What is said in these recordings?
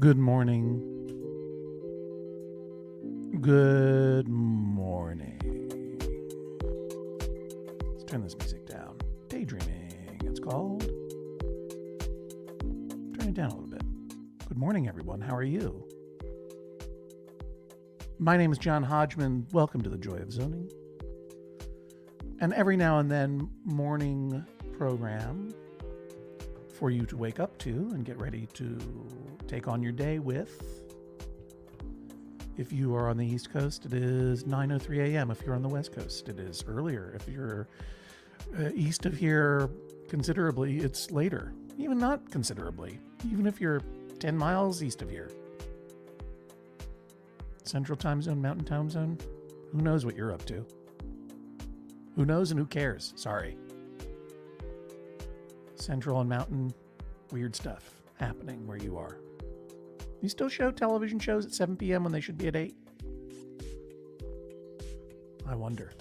Good morning. Good morning. Let's turn this music down. Daydreaming, it's called. Turn it down a little bit. Good morning, everyone. How are you? My name is John Hodgman. Welcome to the Joy of Zoning. And every now and then, morning program for you to wake up to and get ready to take on your day with. If you are on the East Coast, it is 9:03 a.m. If you're on the West Coast, it is earlier. If you're east of here considerably, it's later. Even not considerably. Even if you're 10 miles east of here. Central time zone, mountain time zone, who knows what you're up to? Who knows and who cares? Sorry. Central and mountain, weird stuff happening where you are. You still show television shows at 7 p.m. when they should be at 8? I wonder.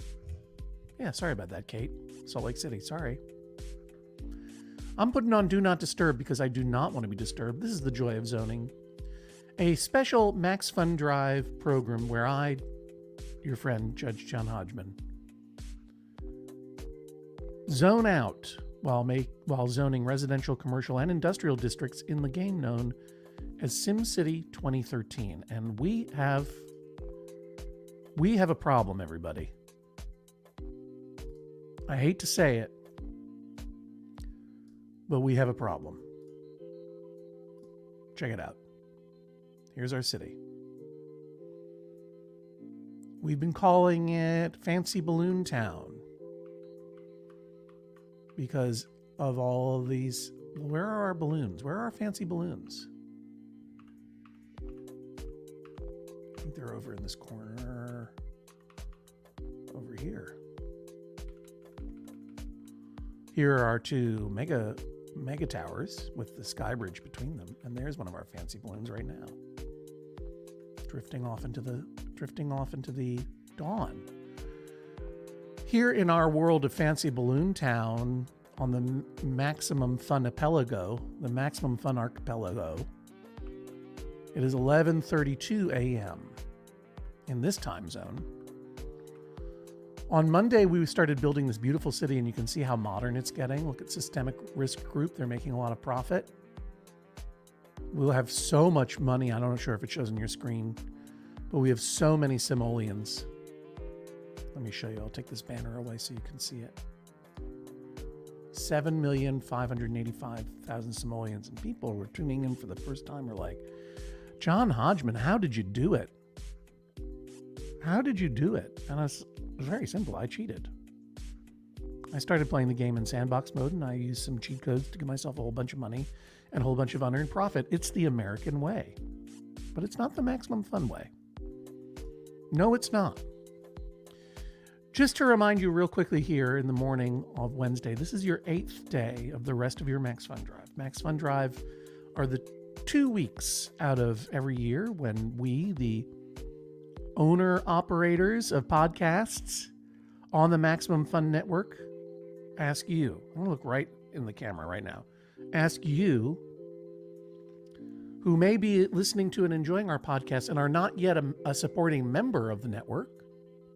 Yeah, sorry about that, Kate. Salt Lake City, sorry. I'm putting on Do Not Disturb because I do not want to be disturbed. This is the Joy of Zoning, a special Max Fun Drive program where I, your friend, Judge John Hodgman, zone out while zoning residential, commercial, and industrial districts in the game known as SimCity 2013. And we have a problem, everybody. I hate to say it, but we have a problem. Check it out. Here's our city. We've been calling it Fancy Balloon Town because of all of these. Where are our balloons? Where are our fancy balloons? I think they're over in this corner. Over here. Here are our two mega towers with the sky bridge between them, and there's one of our fancy balloons right now. Drifting off into the dawn. Here in our world of Fancy Balloon Town on the Maximum Fun Archipelago, it is 11:32 a.m. in this time zone. On Monday, we started building this beautiful city, and you can see how modern it's getting. Look at Systemic Risk Group. They're making a lot of profit. We'll have so much money. I'm not sure if it shows on your screen, but we have so many simoleons. Let me show you. I'll take this banner away so you can see it. 7,585,000 simoleons. And people were tuning in for the first time were like, John Hodgman, how did you do it? How did you do it? And it was very simple. I cheated. I started playing the game in sandbox mode, and I used some cheat codes to give myself a whole bunch of money and a whole bunch of unearned profit. It's the American way. But it's not the maximum fun way. No, it's not. Just to remind you real quickly here in the morning of Wednesday, this is your 8th day of the rest of your Max Fun Drive. Max Fun Drive are the 2 weeks out of every year when we, the owner-operators of podcasts on the Maximum Fun Network, ask you, I'm going to look right in the camera right now, ask you who may be listening to and enjoying our podcast and are not yet a supporting member of the network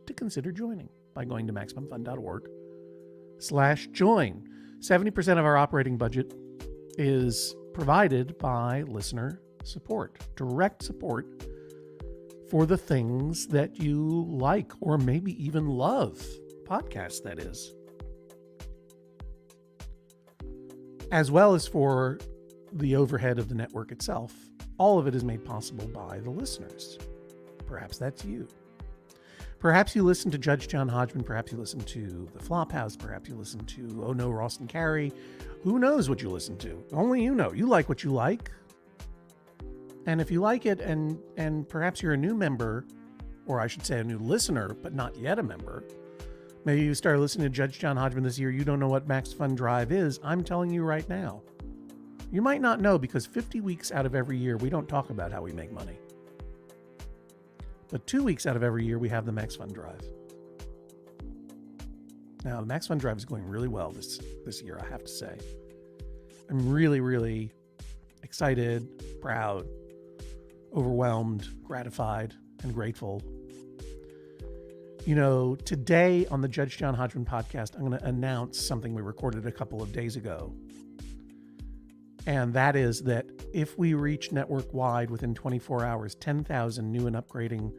to consider joining by going to MaximumFun.org/join. 70% of our operating budget is provided by listener support, direct support for the things that you like or maybe even love, podcasts that is, as well as for the overhead of the network itself. All of it is made possible by the listeners. Perhaps that's you. Perhaps you listen to Judge John Hodgman. Perhaps you listen to The Flophouse. Perhaps you listen to Oh No, Ross and Carrie. Who knows what you listen to? Only you know. You like what you like. And if you like it and perhaps you're a new member, or I should say a new listener, but not yet a member, maybe you started listening to Judge John Hodgman this year, you don't know what Max Fun Drive is. I'm telling you right now. You might not know because 50 weeks out of every year, we don't talk about how we make money. But 2 weeks out of every year, we have the Max Fun Drive. Now, the Max Fun Drive is going really well this year, I have to say. I'm really, really excited, proud overwhelmed, gratified, and grateful. Today on the Judge John Hodgman podcast, I'm going to announce something we recorded a couple of days ago. And that is that if we reach network-wide within 24 hours, 10,000 new and upgrading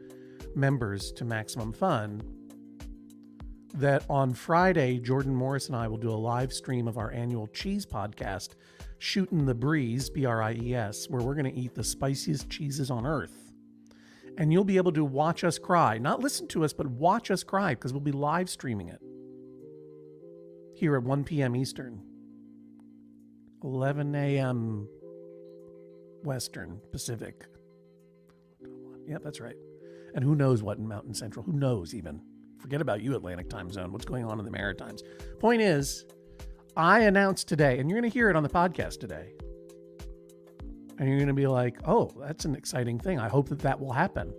members to Maximum Fun, that on Friday, Jordan Morris and I will do a live stream of our annual cheese podcast, Shootin' the Breeze, BRIES, where we're going to eat the spiciest cheeses on earth. And you'll be able to watch us cry. Not listen to us, but watch us cry, because we'll be live streaming it here at 1 p.m. Eastern. 11 a.m. Western Pacific. Yep, that's right. And who knows what in Mountain Central? Who knows even? Forget about you, Atlantic time zone. What's going on in the Maritimes? Point is, I announced today, and you're going to hear it on the podcast today. And you're going to be like, oh, that's an exciting thing. I hope that will happen.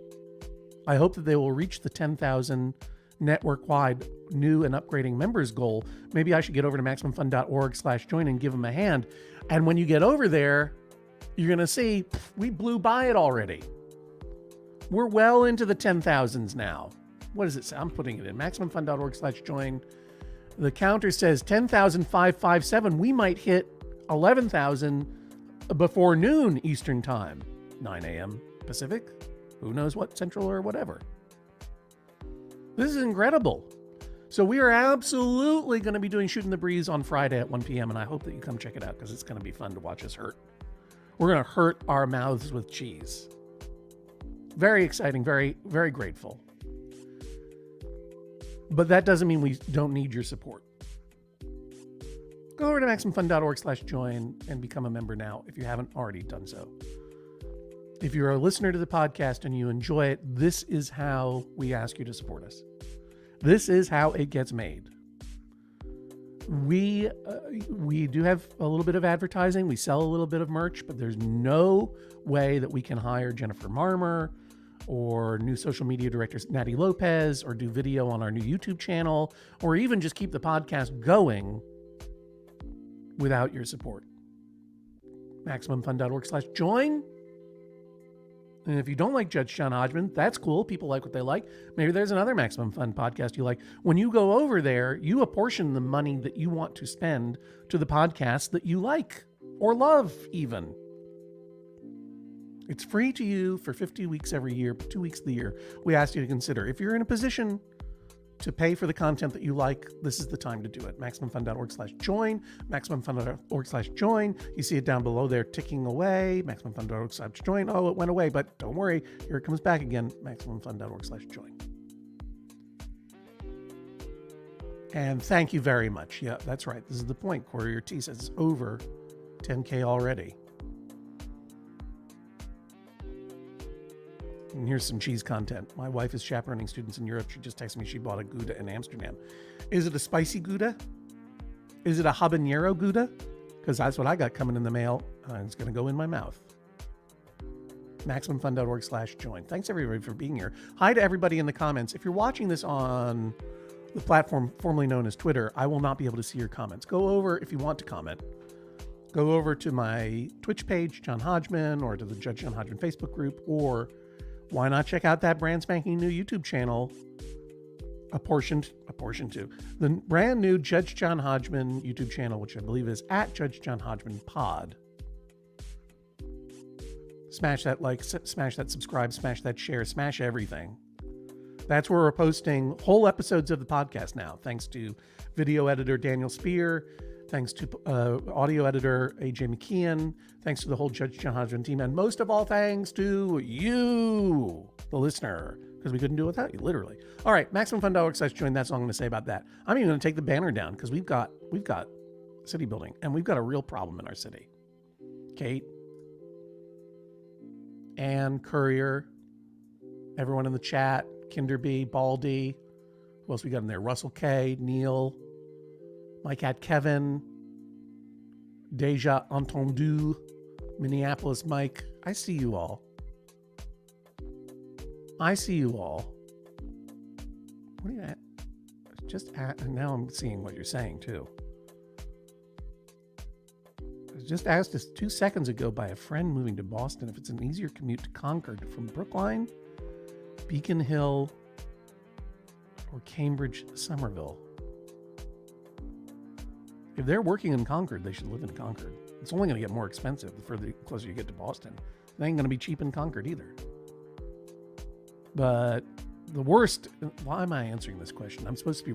I hope that they will reach the 10,000 network-wide new and upgrading members goal. Maybe I should get over to MaximumFun.org/join and give them a hand. And when you get over there, you're going to see we blew by it already. We're well into the 10,000s now. What does it say? I'm putting it in MaximumFun.org/join. The counter says 10,557. We might hit 11,000 before noon Eastern time, 9 a.m. Pacific. Who knows what Central or whatever. This is incredible. So we are absolutely going to be doing Shootin' the Breeze on Friday at 1 p.m. And I hope that you come check it out because it's going to be fun to watch us hurt. We're going to hurt our mouths with cheese. Very exciting, very, very grateful. But that doesn't mean we don't need your support. Go over to MaximumFun.org/join and become a member now if you haven't already done so. If you're a listener to the podcast and you enjoy it, this is how we ask you to support us. This is how it gets made. We do have a little bit of advertising. We sell a little bit of merch, but there's no way that we can hire Jennifer Marmer or new social media director Natty Lopez or do video on our new YouTube channel or even just keep the podcast going without your support. MaximumFun.org/join. And if you don't like Judge John Hodgman, that's cool. People like what they like. Maybe there's another Maximum Fun podcast you like. When you go over there, you apportion the money that you want to spend to the podcast that you like or love even. It's free to you for 50 weeks every year, 2 weeks of the year. We ask you to consider. If you're in a position to pay for the content that you like, this is the time to do it. MaximumFun.org/join, MaximumFun.org/join. You see it down below there ticking away, MaximumFun.org/join. Oh, it went away, but don't worry. Here it comes back again, MaximumFun.org/join. And thank you very much. Yeah, that's right. This is the point. Courier T says it's over 10K already. And here's some cheese content. My wife is chaperoning students in Europe. She just texted me she bought a Gouda in Amsterdam. Is it a spicy Gouda? Is it a habanero Gouda? Because that's what I got coming in the mail. And it's going to go in my mouth. MaximumFun.org/join. Thanks everybody for being here. Hi to everybody in the comments. If you're watching this on the platform formerly known as Twitter, I will not be able to see your comments. Go over, if you want to comment, go over to my Twitch page, John Hodgman, or to the Judge John Hodgman Facebook group, or why not check out that brand spanking new YouTube channel, apportioned to the brand new Judge John Hodgman YouTube channel, which I believe is at Judge John Hodgman Pod. Smash that like, smash that subscribe, smash that share, smash everything. That's where we're posting whole episodes of the podcast now, thanks to video editor Daniel Spear, thanks to audio editor AJ McKeon, thanks to the whole Judge John Hodgman team, and most of all, thanks to you, the listener, because we couldn't do it without you, literally. All right, MaximumFun.org/join. That's all I'm going to say about that. I'm even going to take the banner down because we've got city building, and we've got a real problem in our city. Kate, Ann, Courier, everyone in the chat, Kinderby, Baldy, who else we got in there? Russell K, Neil, my cat Kevin, Deja Entendu, Minneapolis Mike. I see you all. I see you all. What are you at? Just at, and now I'm seeing what you're saying too. just asked us 2 seconds ago by a friend moving to Boston if it's an easier commute to Concord from Brookline, Beacon Hill, or Cambridge, Somerville. If they're working in Concord, they should live in Concord. It's only going to get more expensive the further closer you get to Boston. It ain't going to be cheap in Concord either. But the worst, why am I answering this question? I'm supposed to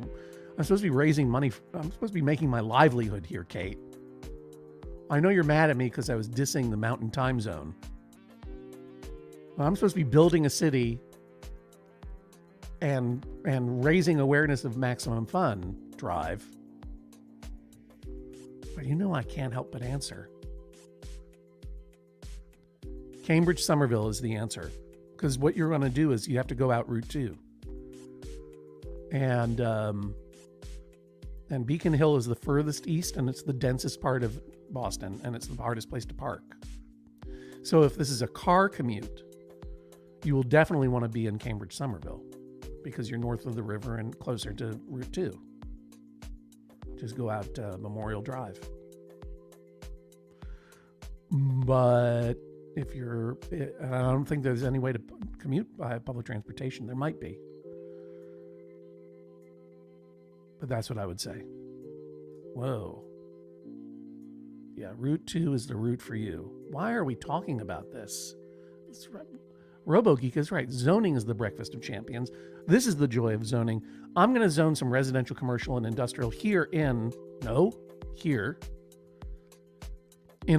be raising money. I'm supposed to be making my livelihood here, Kate. I know you're mad at me because I was dissing the Mountain Time Zone. Well, I'm supposed to be building a city and raising awareness of Maximum Fun Drive. But you know I can't help but answer. Cambridge, Somerville is the answer. Because what you're going to do is you have to go out Route 2. And Beacon Hill is the furthest east, and it's the densest part of Boston, and it's the hardest place to park. So if this is a car commute, you will definitely want to be in Cambridge, Somerville, because you're north of the river and closer to Route 2. Just go out Memorial Drive. But if you're, I don't think there's any way to commute by public transportation. There might be. But that's what I would say. Whoa. Yeah, Route 2 is the route for you. Why are we talking about this? RoboGeek is right. Zoning is the breakfast of champions. This is the joy of zoning. I'm going to zone some residential, commercial, and industrial here in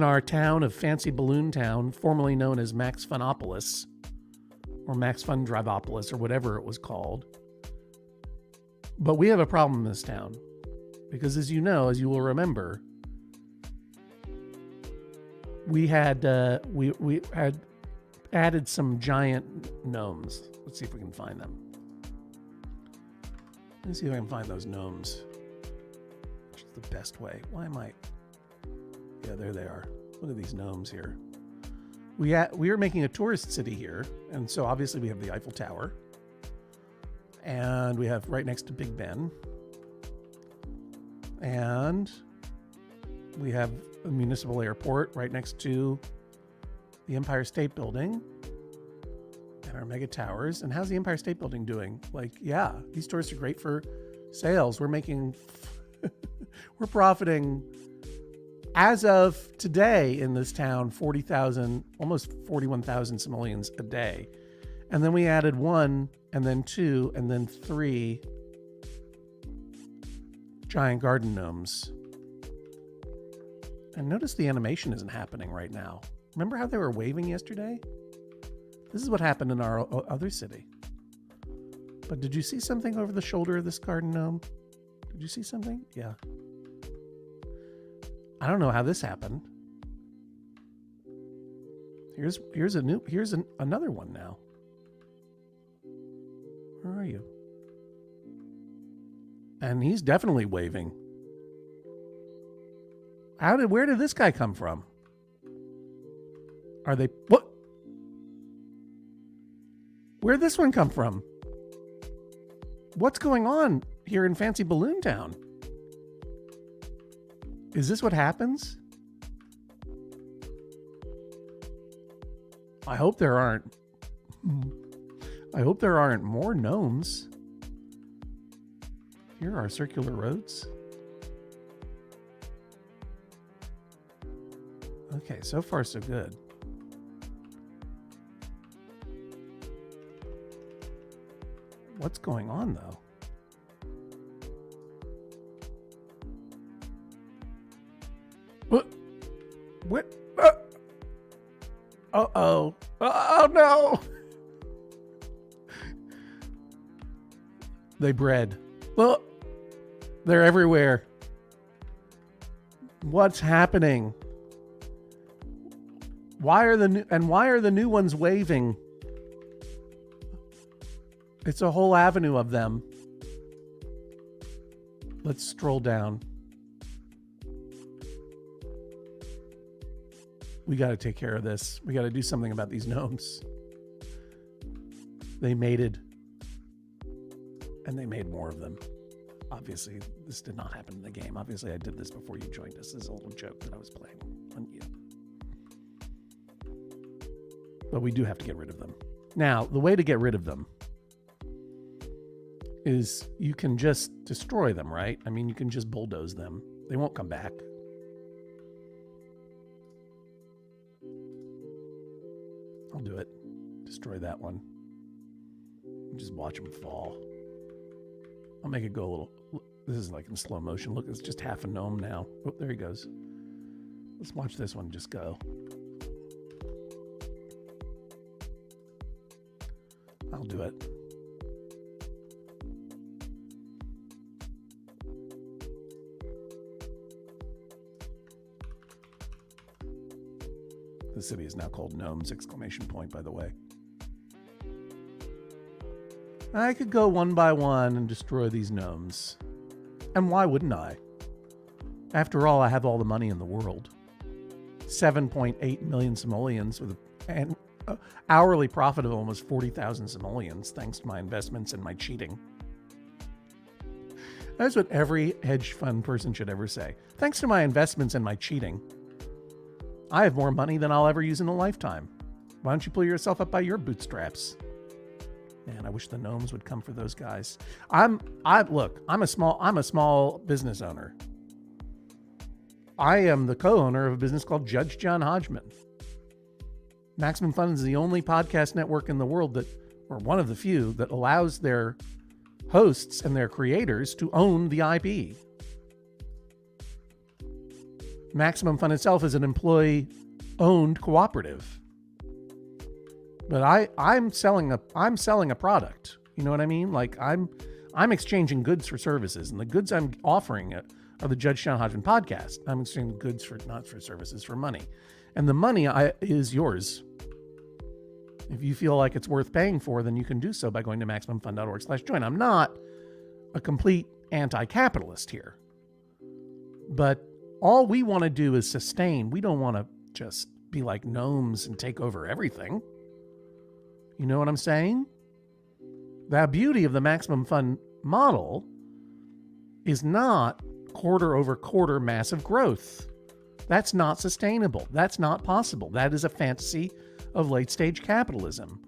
our town of Fancy Balloon Town, formerly known as MAXFUNTROPOLIS, or MAXFUNTROPOLIS, or whatever it was called. But we have a problem in this town, because as you will remember, we had added some giant gnomes. Let's see if we can find them. Let's see if I can find those gnomes. Which is the best way. Why am I? Yeah, there they are. Look at these gnomes here. We are making a tourist city here, and so obviously we have the Eiffel Tower, and we have right next to Big Ben, and we have a municipal airport right next to the Empire State Building and our mega towers. And how's the Empire State Building doing? Like, yeah, these tourists are great for sales. We're we're profiting as of today in this town, 40,000, almost 41,000 simoleons a day. And then we added 1 and then 2 and then 3 giant garden gnomes. And notice the animation isn't happening right now. Remember how they were waving yesterday? This is what happened in our other city. But did you see something over the shoulder of this garden gnome? Did you see something? Yeah. I don't know how this happened. Here's another one now. Where are you? And he's definitely waving. Where did this guy come from? Are they, what? Where'd this one come from? What's going on here in Fancy Balloon Town? Is this what happens? I hope there aren't more gnomes. Here are circular roads. Okay, so far so good. What's going on though? What? Uh-oh. Oh no! They bred. Well, they're everywhere. What's happening? Why are the new ones waving? It's a whole avenue of them. Let's stroll down. We got to take care of this. We got to do something about these gnomes. They mated. And they made more of them. Obviously, this did not happen in the game. Obviously, I did this before you joined us. This is a little joke that I was playing. on you. But we do have to get rid of them. Now, the way to get rid of them is you can just destroy them, right? I mean, you can just bulldoze them. They won't come back. I'll do it. Destroy that one. Just watch them fall. I'll make it go a little... This is like in slow motion. Look, it's just half a gnome now. Oh, there he goes. Let's watch this one just go. I'll do it. The city is now called Gnomes, ! By the way. I could go one by one and destroy these gnomes. And why wouldn't I? After all, I have all the money in the world. 7.8 million simoleons with an hourly profit of almost 40,000 simoleons, thanks to my investments and my cheating. That's what every hedge fund person should ever say. Thanks to my investments and my cheating, I have more money than I'll ever use in a lifetime. Why don't you pull yourself up by your bootstraps? Man, I wish the gnomes would come for those guys. Look, I'm a small business owner. I am the co-owner of a business called Judge John Hodgman. Maximum Fun is the only podcast network in the world that, or one of the few, that allows their hosts and their creators to own the IP. Maximum Fun itself is an employee-owned cooperative. But I'm selling a product. You know what I mean? Like I'm exchanging goods for services, and the goods I'm offering are the Judge John Hodgman podcast. I'm exchanging goods for not for services, for money, and the money is yours. If you feel like it's worth paying for, then you can do so by going to MaximumFun.org/join. I'm not a complete anti-capitalist here, but all we want to do is sustain. We don't want to just be like gnomes and take over everything. You know what I'm saying? The beauty of the Maximum Fun model is not quarter over quarter massive growth. That's not sustainable. That's not possible. That is a fantasy of late stage capitalism.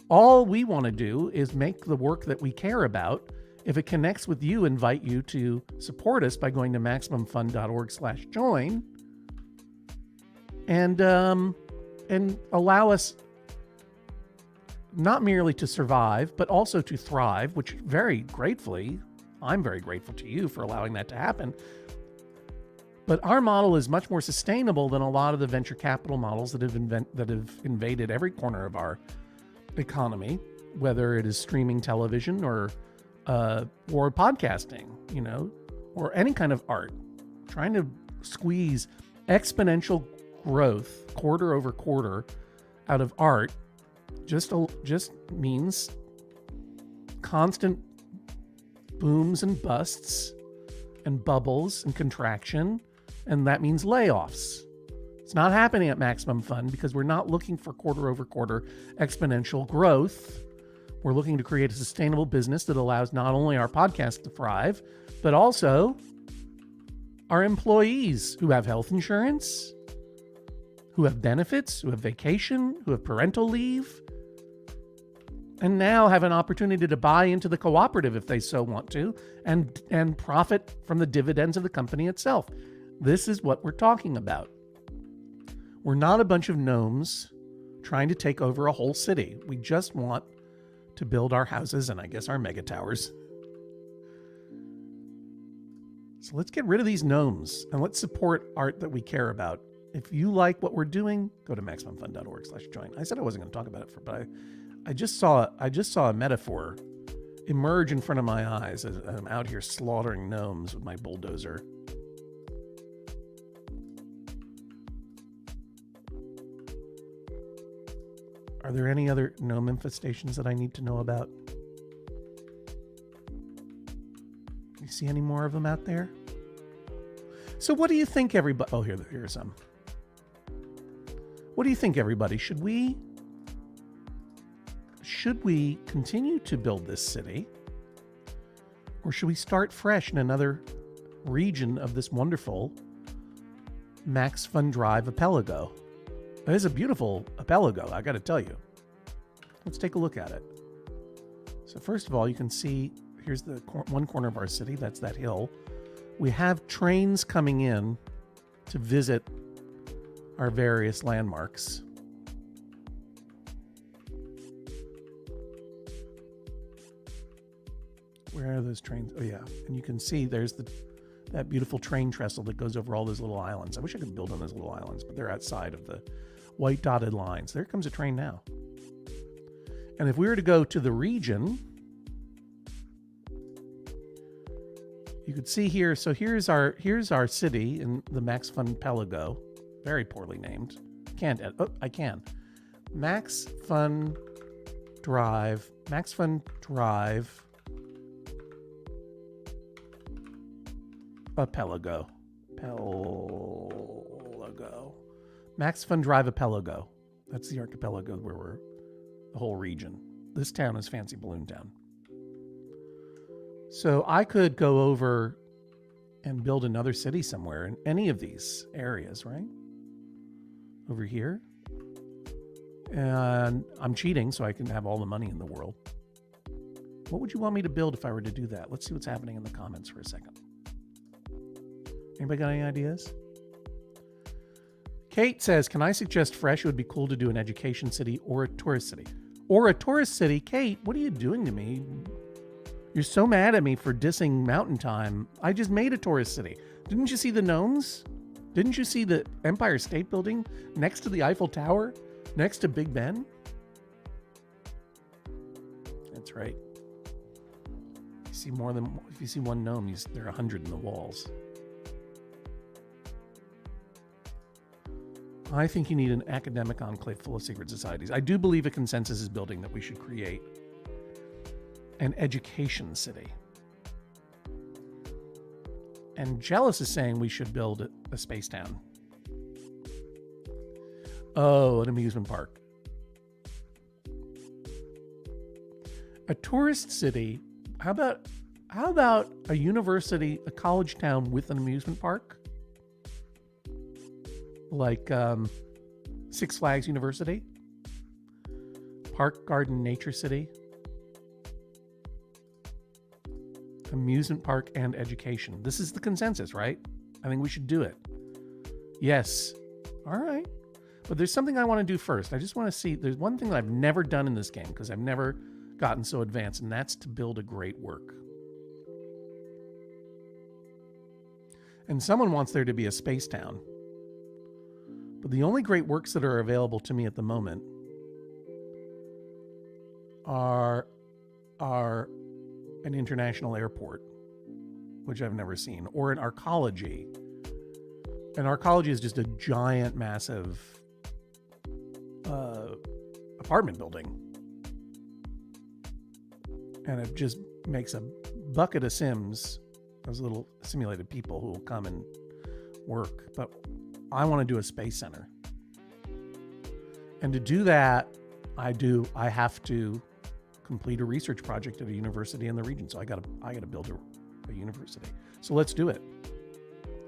All we want to do is make the work that we care about. If it connects with you, invite you to support us by going to MaximumFun.org/join and allow us not merely to survive, but also to thrive, which I'm very grateful to you for allowing that to happen. But our model is much more sustainable than a lot of the venture capital models that have invaded every corner of our economy, whether it is streaming television or podcasting, or any kind of art. Trying to squeeze exponential growth quarter over quarter out of art just means constant booms and busts and bubbles and contraction, and that means layoffs. It's not happening at Maximum Fun because we're not looking for quarter over quarter exponential growth. We're looking to create a sustainable business that allows not only our podcast to thrive, but also our employees who have health insurance, who have benefits, who have vacation, who have parental leave, and now have an opportunity to buy into the cooperative if they so want to, and profit from the dividends of the company itself. This is what we're talking about. We're not a bunch of gnomes trying to take over a whole city. We just want to build our houses and I guess our mega towers. So let's get rid of these gnomes and let's support art that we care about. If you like what we're doing, go to MaximumFun.org/join. I said I wasn't going to talk about it, but I just saw a metaphor emerge in front of my eyes as I'm out here slaughtering gnomes with my bulldozer. Are there any other gnome infestations that I need to know about? You see any more of them out there? So what do you think, everybody? Oh, here are some. What do you think, everybody? Should we continue to build this city? Or should we start fresh in another region of this wonderful Max Fun Drive Apelago. It is a beautiful apelago, I got to tell you. Let's take a look at it. So first of all, you can see here's the one corner of our city. That's that hill. We have trains coming in to visit our various landmarks. Where are those trains? Oh yeah, and you can see there's that beautiful train trestle that goes over all those little islands. I wish I could build on those little islands, but they're outside of the white dotted lines. There comes a train now. And if we were to go to the region, you could see here. So here's our city in the Max Fun Pelago. Very poorly named. Can't. Oh, I can. Max Fun Drive. Max Fun Drive. Apelago. Pelago. Max Fun Drive Apelago. That's the archipelago where we're the whole region. This town is Fancy Balloon Town. So I could go over and build another city somewhere in any of these areas, right? Over here. And I'm cheating so I can have all the money in the world. What would you want me to build if I were to do that? Let's see what's happening in the comments for a second. Anybody got any ideas? Kate says, can I suggest fresh? It would be cool to do an education city or a tourist city. Or a tourist city. Kate, what are you doing to me? You're so mad at me for dissing Mountain Time. I just made a tourist city. Didn't you see the gnomes? Didn't you see the Empire State Building next to the Eiffel Tower? Next to Big Ben? That's right. If you see one gnome, there are 100 in the walls. I think you need an academic enclave full of secret societies. I do believe a consensus is building that we should create an education city. And Jealous is saying we should build a space town. Oh, an amusement park. A tourist city. How about a university, a college town with an amusement park? Like Six Flags University, Park Garden Nature City, amusement park and education. This is the consensus, right? I think we should do it. Yes. All right. But there's something I want to do first. I just want to see, there's one thing that I've never done in this game because I've never gotten so advanced, and that's to build a great work. And someone wants there to be a space town. But the only great works that are available to me at the moment are an international airport, which I've never seen, or an arcology. An arcology is just a giant, massive apartment building. And it just makes a bucket of Sims, those little simulated people who will come and work. But I want to do a space center. And to do that, I have to complete a research project at a university in the region. So I gotta build a university. So let's do it.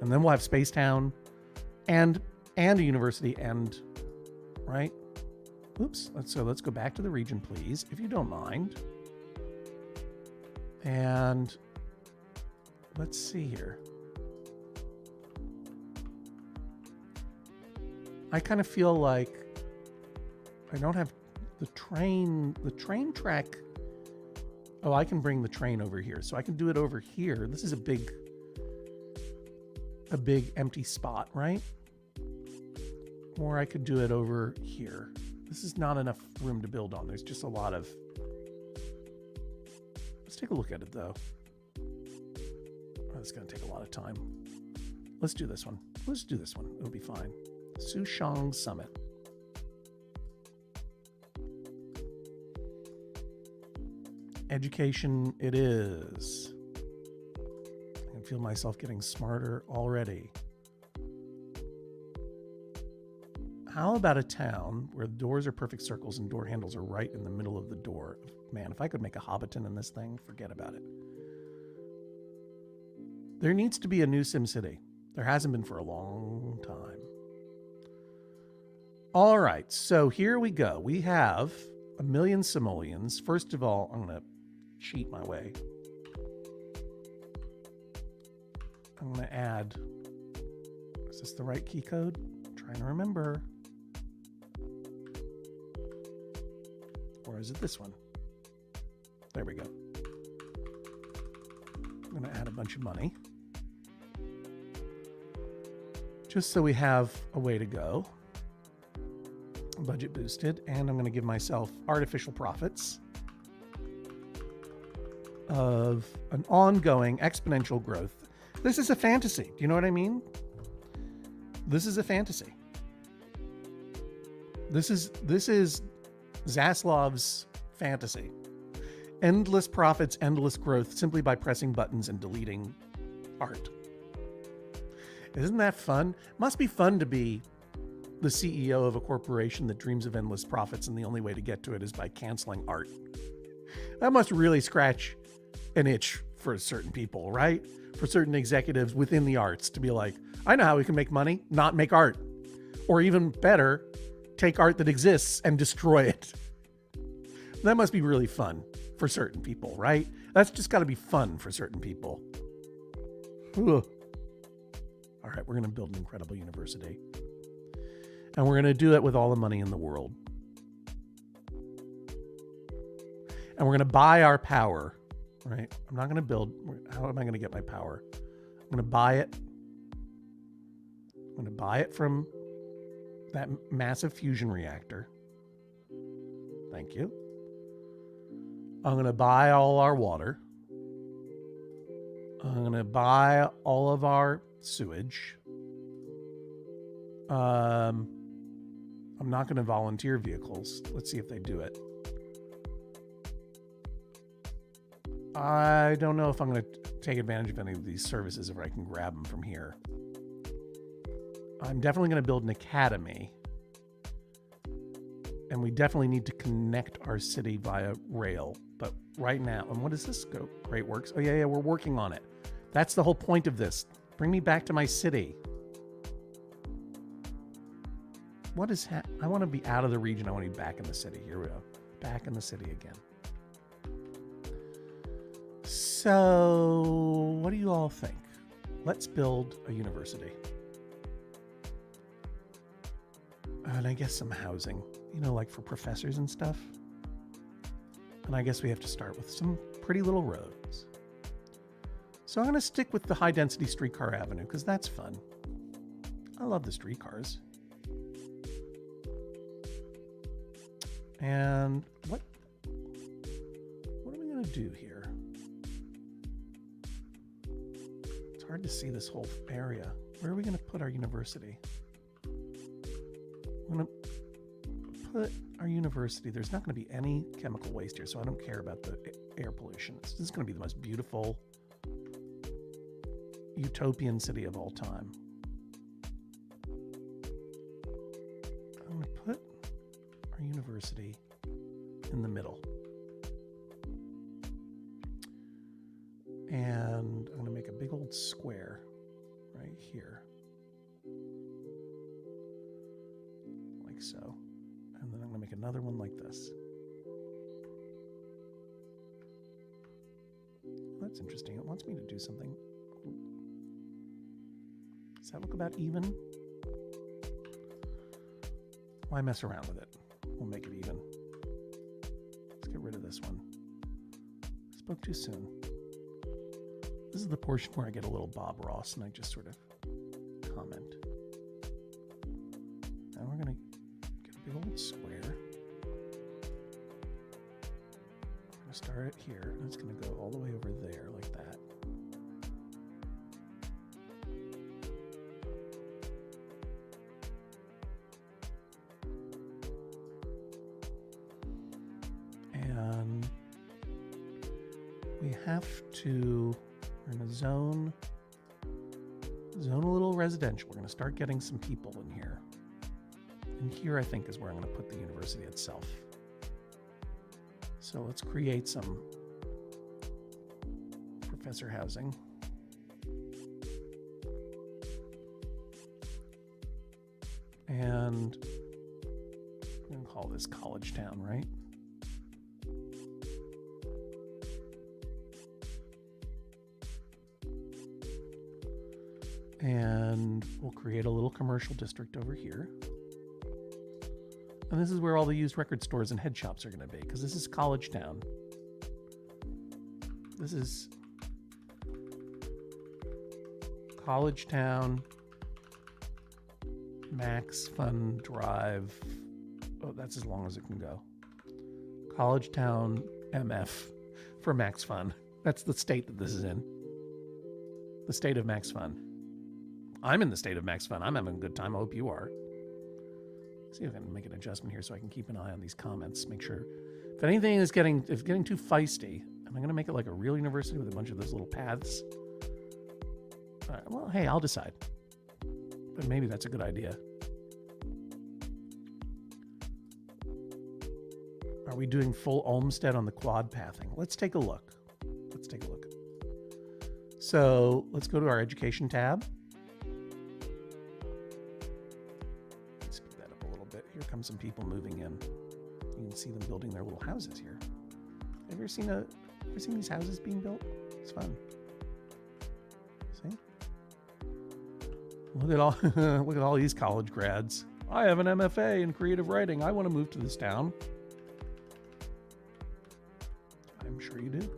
And then we'll have Space Town and a university and right? Oops. Let's go back to the region, please, if you don't mind. And let's see here. I kind of feel like I don't have the train track. Oh, I can bring the train over here. So I can do it over here. This is a big empty spot, right? Or I could do it over here. This is not enough room to build on. There's just a lot of... Let's take a look at it, though. Oh, it's going to take a lot of time. Let's do this one. Let's do this one. It'll be fine. Sushang Summit. Education it is. I can feel myself getting smarter already. How about a town where the doors are perfect circles and door handles are right in the middle of the door? Man, if I could make a Hobbiton in this thing, forget about it. There needs to be a new SimCity. There hasn't been for a long time. All right, so here we go. We have 1 million simoleons. First of all, I'm going to cheat my way. I'm going to add, is this the right key code? I'm trying to remember. Or is it this one? There we go. I'm going to add a bunch of money. Just so we have a way to go. Budget boosted. And I'm going to give myself artificial profits of an ongoing exponential growth. This is a fantasy. Do you know what I mean? This is a fantasy. This is Zaslav's fantasy. Endless profits, endless growth simply by pressing buttons and deleting art. Isn't that fun? Must be fun to be the CEO of a corporation that dreams of endless profits and the only way to get to it is by canceling art. That must really scratch an itch for certain people, right? For certain executives within the arts to be like, I know how we can make money, not make art. Or even better, take art that exists and destroy it. That must be really fun for certain people, right? That's just got to be fun for certain people. Ugh. All right, we're going to build an incredible university. And we're going to do it with all the money in the world. And we're going to buy our power, right? I'm not going to build. How am I going to get my power? I'm going to buy it. I'm going to buy it from that massive fusion reactor. Thank you. I'm going to buy all our water. I'm going to buy all of our sewage. I'm not going to volunteer vehicles. Let's see if they do it. I don't know if I'm going to take advantage of any of these services if I can grab them from here. I'm definitely going to build an academy. And we definitely need to connect our city via rail. But right now, and what does this go? Great Works. Oh, yeah, we're working on it. That's the whole point of this. Bring me back to my city. What is I want to be out of the region. I want to be back in the city. Here we go. Back in the city again. So, what do you all think? Let's build a university. And I guess some housing, you know, like for professors and stuff. And I guess we have to start with some pretty little roads. So I'm going to stick with the high density streetcar avenue because that's fun. I love the streetcars. And what are we going to do here? It's hard to see this whole area. Where are we going to put our university? I'm going to put our university. There's not going to be any chemical waste here, so I don't care about the air pollution. This is going to be the most beautiful utopian city of all time. I'm going to put our university in the middle. And I'm going to make a big old square right here. Like so. And then I'm going to make another one like this. That's interesting. It wants me to do something. Does that look about even? Why mess around with it? We'll make it even. Let's get rid of this one. Spoke too soon. This is the portion where I get a little Bob Ross and I just sort of comment. Now we're going to get a big old square. I'm going to start it here and it's going to go all the way over there like that. And we have to, we're going to zone a little residential. We're going to start getting some people in here. And here I think is where I'm going to put the university itself. So let's create some professor housing. And I'm going to call this College Town, right? And we'll create a little commercial district over here. And this is where all the used record stores and head shops are going to be, because this is College Town. This is College Town, Max Fun Drive. Oh, that's as long as it can go. College Town MF for Max Fun. That's the state that this is in. The state of Max Fun. I'm in the state of Max Fun. I'm having a good time. I hope you are. See if I can make an adjustment here so I can keep an eye on these comments. Make sure if anything is getting too feisty, am I going to make it like a real university with a bunch of those little paths? All right, well, hey, I'll decide. But maybe that's a good idea. Are we doing full Olmsted on the quad pathing? Let's take a look. So let's go to our education tab. Speed that up a little bit. Here come some people moving in. You can see them building their little houses here. Have you ever seen these houses being built? It's fun. See? Look at all these college grads. I have an MFA in creative writing. I want to move to this town. I'm sure you do.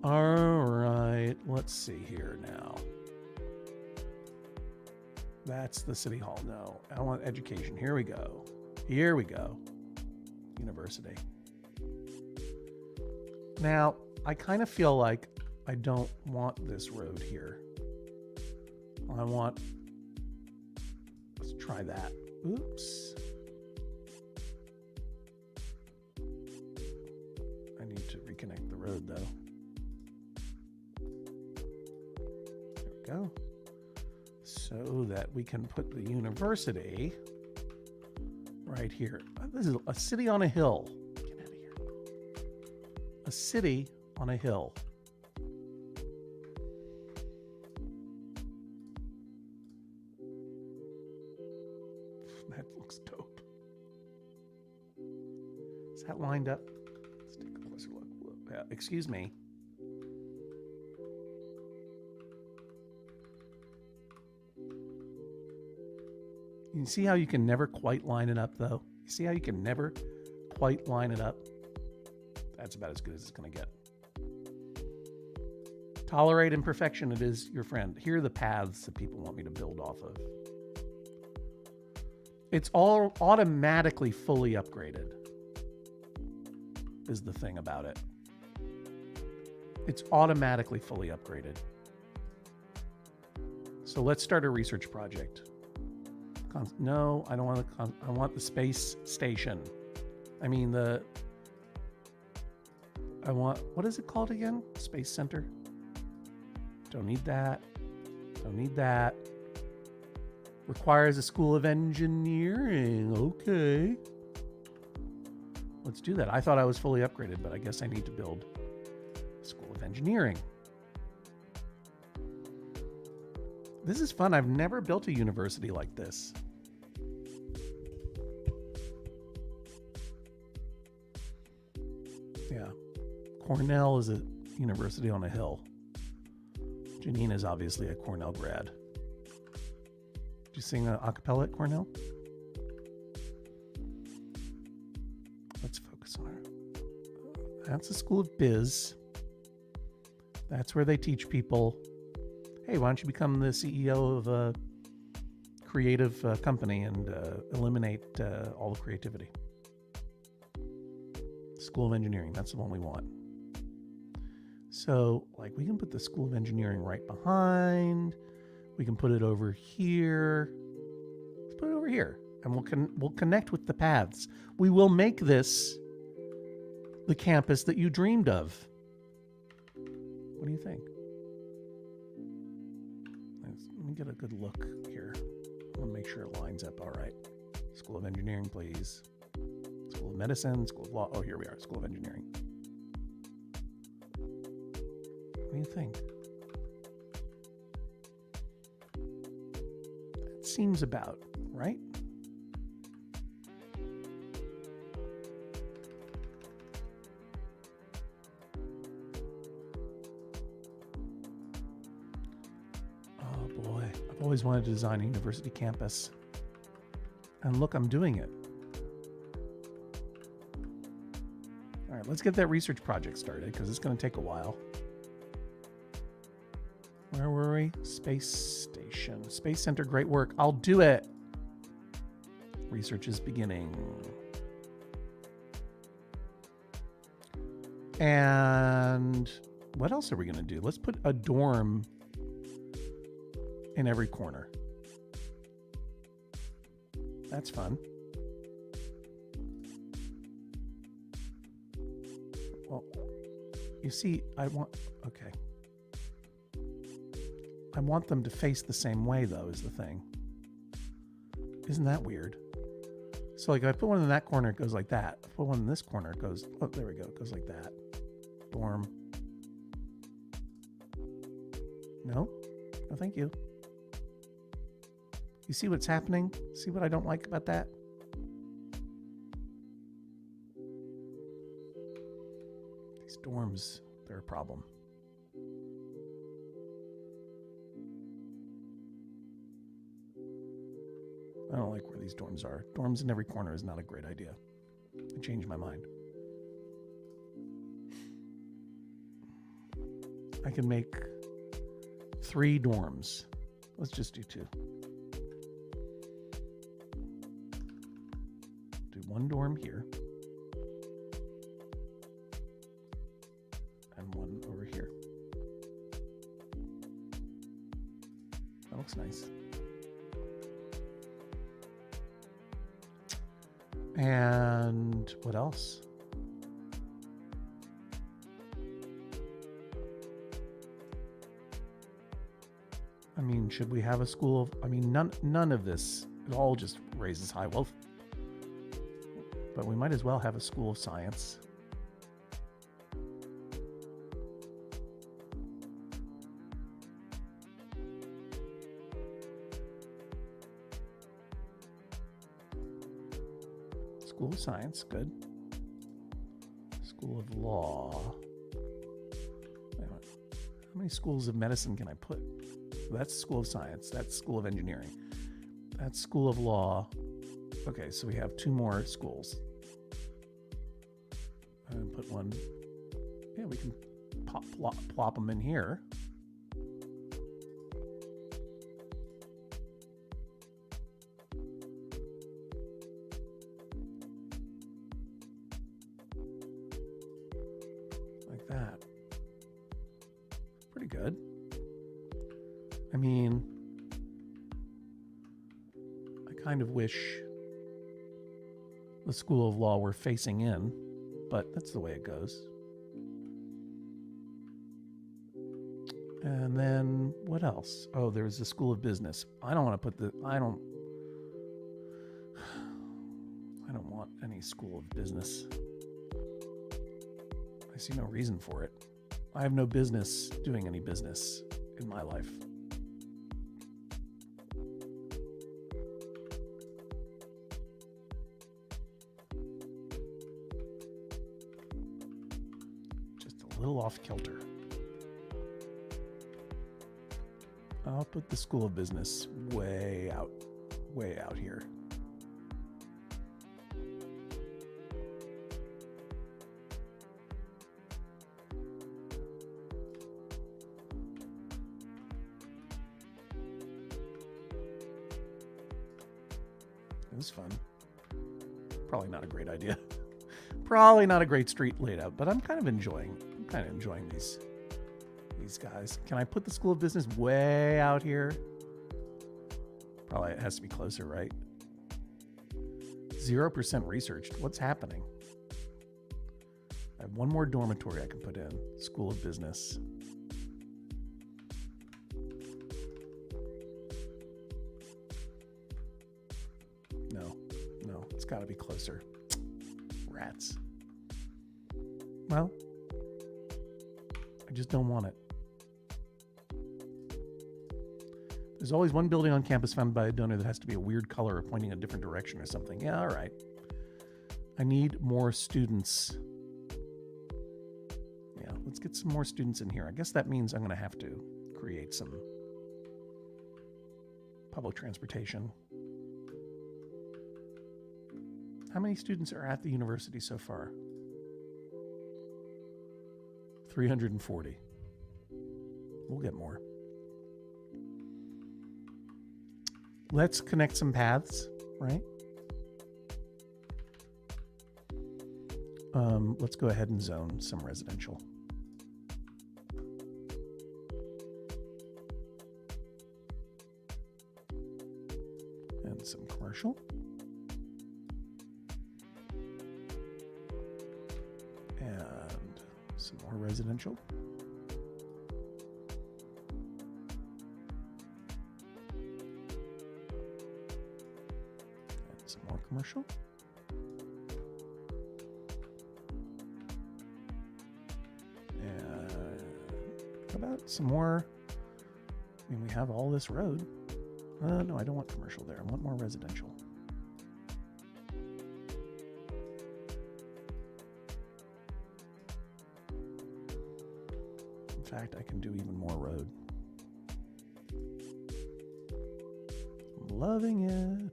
All right, let's see here now. That's the city hall. No, I want education. Here we go. University. Now, I kind of feel like I don't want this road here. Let's try that. Oops. I need to reconnect the road though. There we go. So that we can put the university right here. This is a city on a hill. Get out of here. A city on a hill. That looks dope. Is that lined up? Let's take a closer look. Excuse me. You see how you can never quite line it up, though? You see how you can never quite line it up? That's about as good as it's going to get. Tolerate imperfection, it is your friend. Here are the paths that people want me to build off of. It's all automatically fully upgraded, is the thing about it. It's automatically fully upgraded. So let's start a research project. No, I don't want I want the space station. I mean what is it called again? Space Center? Don't need that. Don't need that. Requires a school of engineering. Okay. Let's do that. I thought I was fully upgraded, but I guess I need to build a school of engineering. This is fun. I've never built a university like this. Yeah. Cornell is a university on a hill. Janine is obviously a Cornell grad. Did you sing a cappella at Cornell? Let's focus on her. That's the School of Biz. That's where they teach people, hey, why don't you become the CEO of a creative company and eliminate all the creativity. School of Engineering, that's the one we want. So, like, we can put the School of Engineering right behind. We can put it over here. Let's put it over here, and we'll connect with the paths. We will make this the campus that you dreamed of. What do you think? Let me get a good look here. I want to make sure it lines up all right. School of Engineering, please. School of Medicine, School of Law. Oh, here we are, School of Engineering. What do you think? That seems about right? Oh boy, I've always wanted to design a university campus. And look, I'm doing it. All right, let's get that research project started because it's going to take a while. Where were we? Space Station. Space Center, great work. I'll do it. Research is beginning. And what else are we going to do? Let's put a dorm in every corner. That's fun. Well, you see, I want them to face the same way, though, is the thing. Isn't that weird? So, like, if I put one in that corner, it goes like that. If I put one in this corner, it goes, oh, there we go. It goes like that. Dorm. No? No, thank you. You see what's happening? See what I don't like about that? These dorms, they're a problem. I don't like where these dorms are. Dorms in every corner is not a great idea. I changed my mind. I can make 3 dorms. Let's just do 2. Do 1 dorm here. And 1 over here. That looks nice. And what else? I mean, should we have a school of, I mean, none of this, it all just raises high wealth. But we might as well have a school of science. School of Science, good. School of Law. Wait a minute. How many schools of medicine can I put? That's School of Science. That's School of Engineering. That's School of Law. Okay, so we have 2 more schools. And put one. Yeah, we can plop them in here. Like that. Pretty good. I mean, I kind of wish the School of Law were facing in, but that's the way it goes. And then what else? Oh, there's the School of Business. I don't want to put I don't want any School of Business. I see no reason for it. I have no business doing any business in my life. Just a little off kilter. I'll put the School of Business way out here. It was fun. Probably not a great idea. Probably not a great street layout, but I'm kind of enjoying these guys. Can I put the School of Business way out here? Probably it has to be closer, right? 0% researched. What's happening? I have 1 more dormitory I can put in. School of Business. No, it's got to be closer. Rats. Well, I just don't want it. There's always one building on campus founded by a donor that has to be a weird color or pointing a different direction or something. Yeah, all right. I need more students. Yeah, let's get some more students in here. I guess that means I'm going to have to create some public transportation. How many students are at the university so far? 340. We'll get more. Let's connect some paths, right? Let's go ahead and zone some residential. And some commercial. And some more residential. And some more commercial. About some more. I mean, we have all this road. No, I don't want commercial there. I want more residential. In fact, I can do even more road. I'm loving it.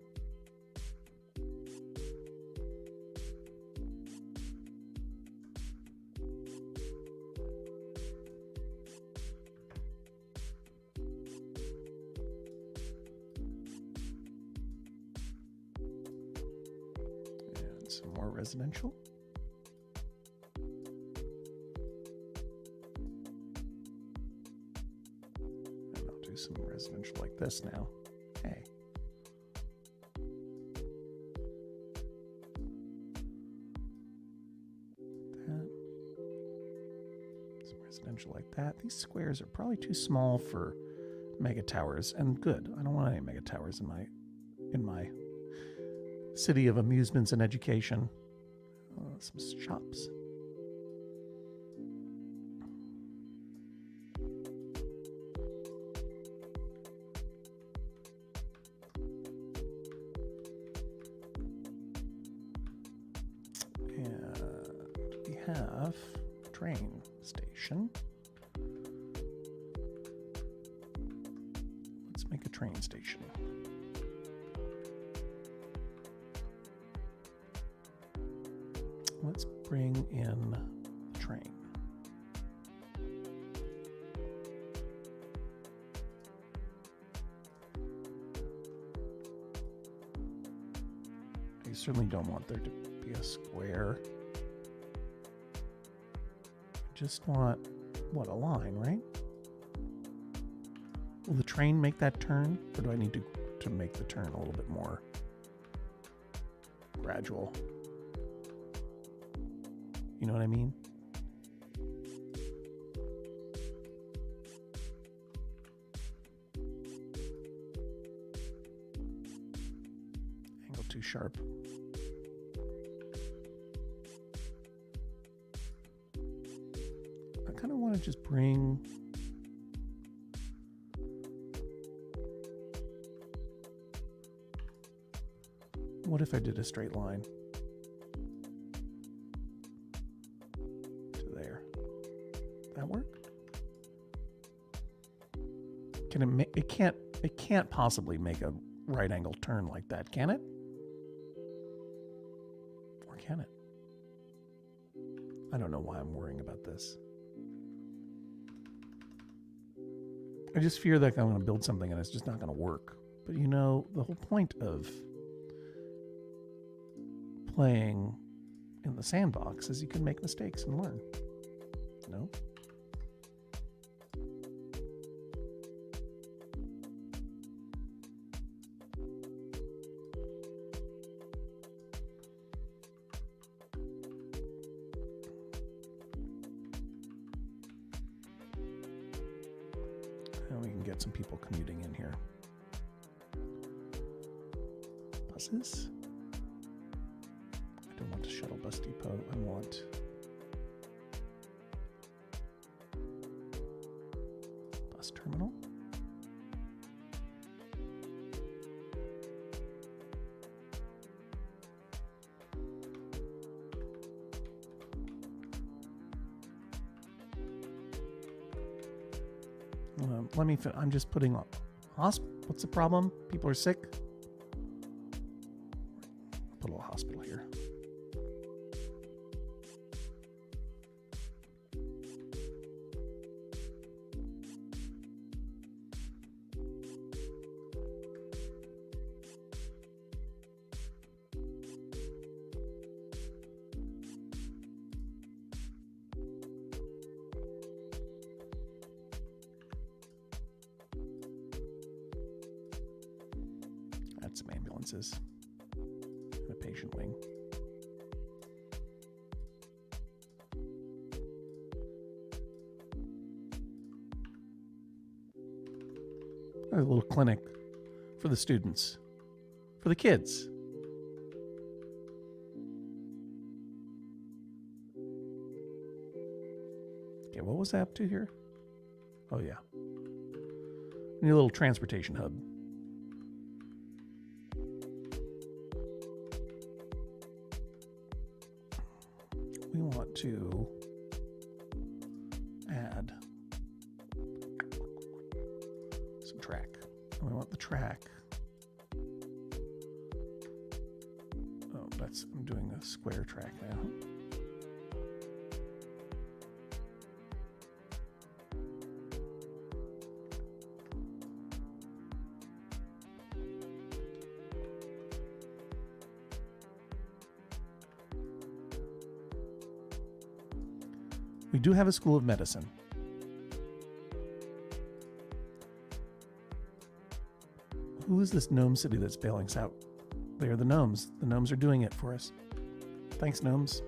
Some more residential. And I'll do some residential like this now. Hey. That. Some residential like that. These squares are probably too small for mega towers, and good. I don't want any mega towers in my city of amusements and education. Some shops. And we have a train station. Let's make a train station. Let's bring in the train. I certainly don't want there to be a square. I just want, what, a line, right? Will the train make that turn? Or do I need to make the turn a little bit more gradual? You know what I mean? Angle too sharp. I kind of want to just bring what if I did a straight line? That work? Can it make it can't possibly make a right angle turn like that, can it? Or can it? I don't know why I'm worrying about this. I just fear that I'm going to build something and it's just not going to work. But you know, the whole point of playing in the sandbox is you can make mistakes and learn. No? And we can get some people commuting in here. Buses? I don't want a shuttle bus depot. I want bus terminal. I'm just putting on what's the problem? People are sick. Put a little hospital here. That's some ambulances and a patient wing. A little clinic for the students, for the kids. Okay, what was that up to here? Oh, yeah. Need a little transportation hub. We want to add some track. And we want the track. Oh, I'm doing a square track now. We do have a school of medicine. Who is this gnome city that's bailing us out? They are the gnomes. The gnomes are doing it for us. Thanks, gnomes.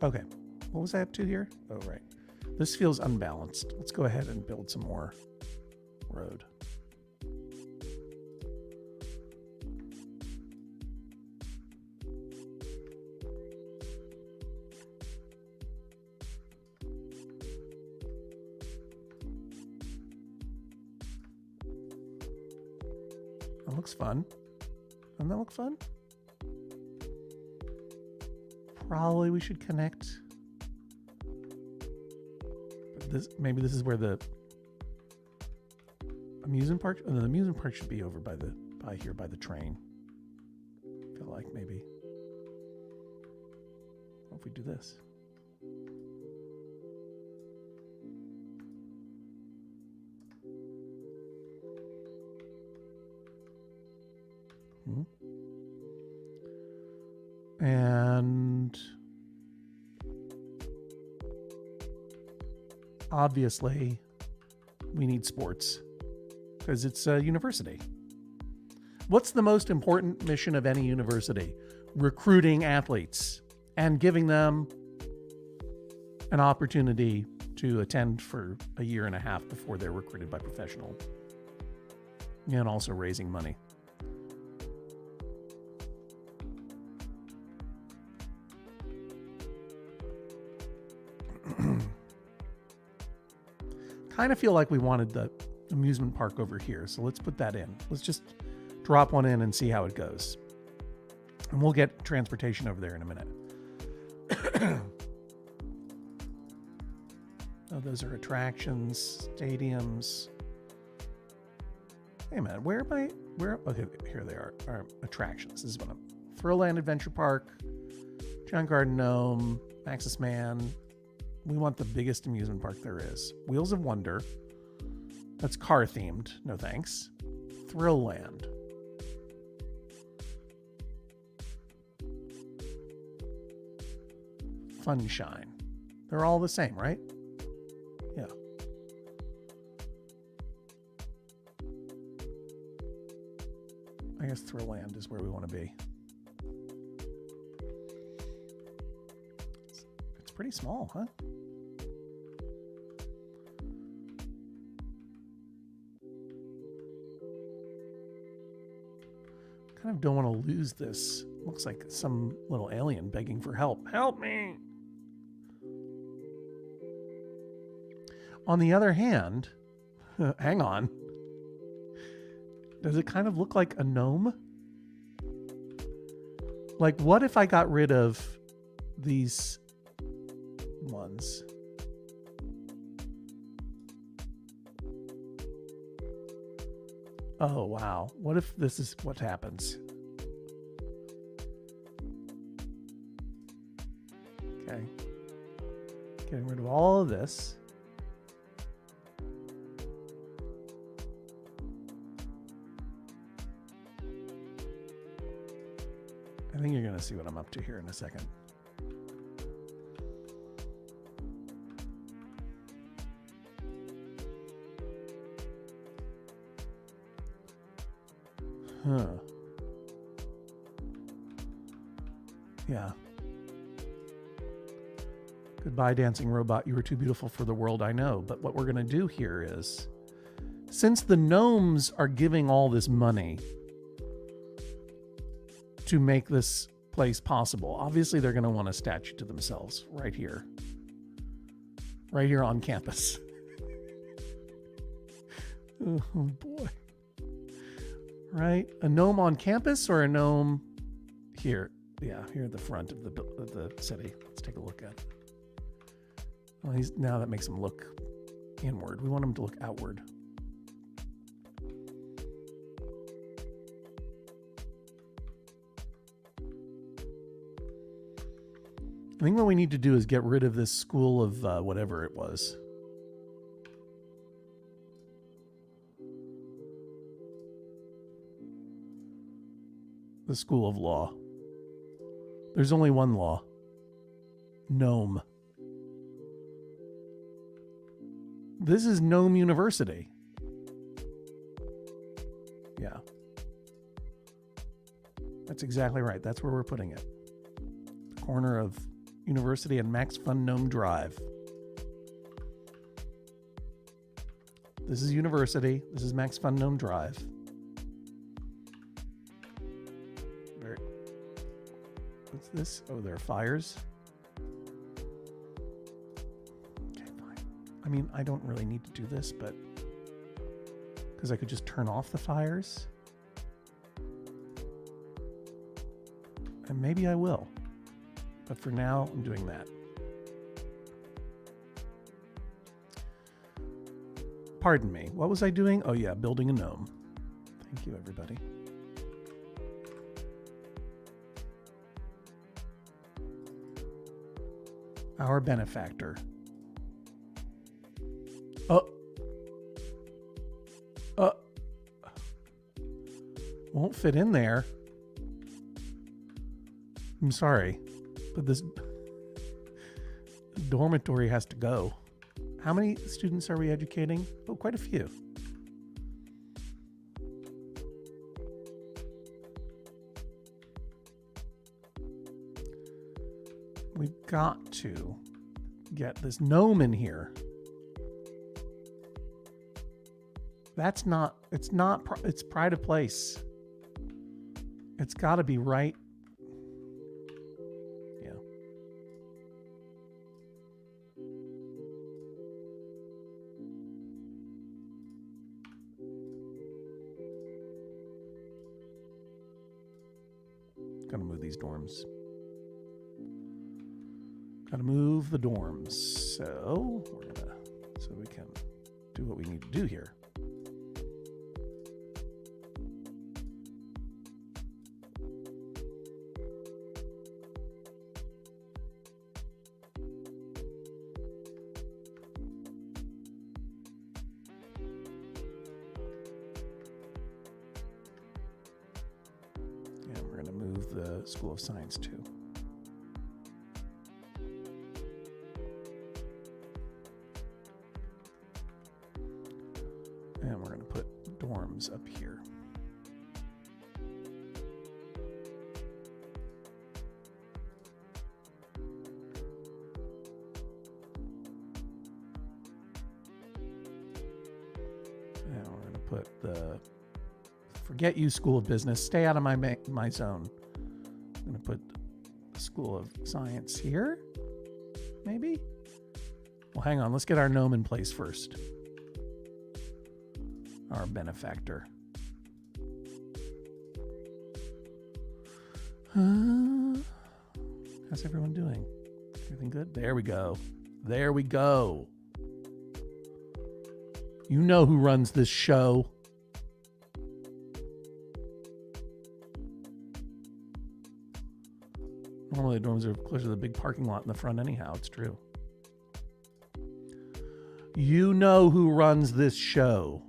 Okay, what was I up to here? Oh, right. This feels unbalanced. Let's go ahead and build some more road. That looks fun. Doesn't that look fun? Probably we should connect. Maybe this is where the amusement park. Oh, no, the amusement park should be over by here by the train. I feel like maybe. What if we do this? And obviously we need sports because it's a university. What's the most important mission of any university? Recruiting athletes and giving them an opportunity to attend for a year and a half before they're recruited by professional, and also raising money. Kind of feel like we wanted the amusement park over here, so let's put that in. Let's just drop one in and see how it goes. And we'll get transportation over there in a minute. Oh, those are attractions, stadiums. Hey man, where am I? Okay, here they are. Our attractions. This is one of them. Thrillland Adventure Park, Giant Garden Gnome, Maxis Man. We want the biggest amusement park there is. Wheels of Wonder. That's car themed. No thanks. Thrillland. Funshine. They're all the same, right? Yeah. I guess Thrillland is where we want to be. It's pretty small, huh? Kind of don't want to lose this. Looks like some little alien begging for help. Help me! On the other hand, hang on. Does it kind of look like a gnome? Like, what if I got rid of these ones. Oh, wow. What if this is what happens? Okay. Getting rid of all of this. I think you're going to see what I'm up to here in a second. Huh. Yeah. Goodbye, dancing robot. You were too beautiful for the world, I know. But what we're going to do here is, since the gnomes are giving all this money to make this place possible, obviously they're going to want a statue to themselves right here. Right here on campus. Oh, boy. Right? A gnome on campus or a gnome here? Yeah, here at the front of the city. Let's take a look at it. Well, now that makes him look inward. We want him to look outward. I think what we need to do is get rid of this school of whatever it was. The school of law. There's only one law. Gnome. This is Gnome University. Yeah. That's exactly right. That's where we're putting it. The corner of University and Max Fun Gnome Drive. This is University. This is Max Fun Gnome Drive. What's this? Oh, there are fires. Okay, fine. I mean, I don't really need to do this, but because I could just turn off the fires. And maybe I will. But for now, I'm doing that. Pardon me. What was I doing? Oh, yeah, building a gnome. Thank you, everybody. Our benefactor. Won't fit in there. I'm sorry, but this dormitory has to go. How many students are we educating? Oh, quite a few. We've got to get this gnome in here. That's not, it's pride of place. It's got to be right. Yeah. Gotta move these dorms. Gotta move the dorms. So we can do what we need to do here. And we're gonna move the School of Science too. And we're going to put dorms up here. And we're going to put the, forget you, School of Business. Stay out of my zone. I'm going to put the School of Science here. Maybe? Well, hang on. Let's get our gnome in place first. Our benefactor. How's everyone doing? Everything good? There we go. There we go. You know who runs this show. Normally the dorms are closer to the big parking lot in the front anyhow. It's true. You know who runs this show.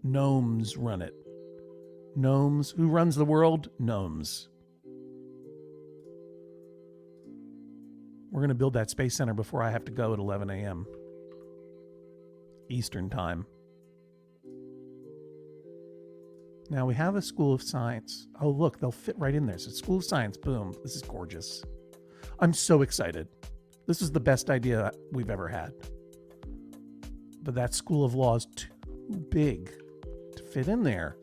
Gnomes run it. Gnomes. Who runs the world? Gnomes. We're going to build that space center before I have to go at 11 a.m. Eastern time. Now we have a School of Science. Oh, look, they'll fit right in there. So School of Science, boom. This is gorgeous. I'm so excited. This is the best idea we've ever had. But that School of Law is too big to fit in there.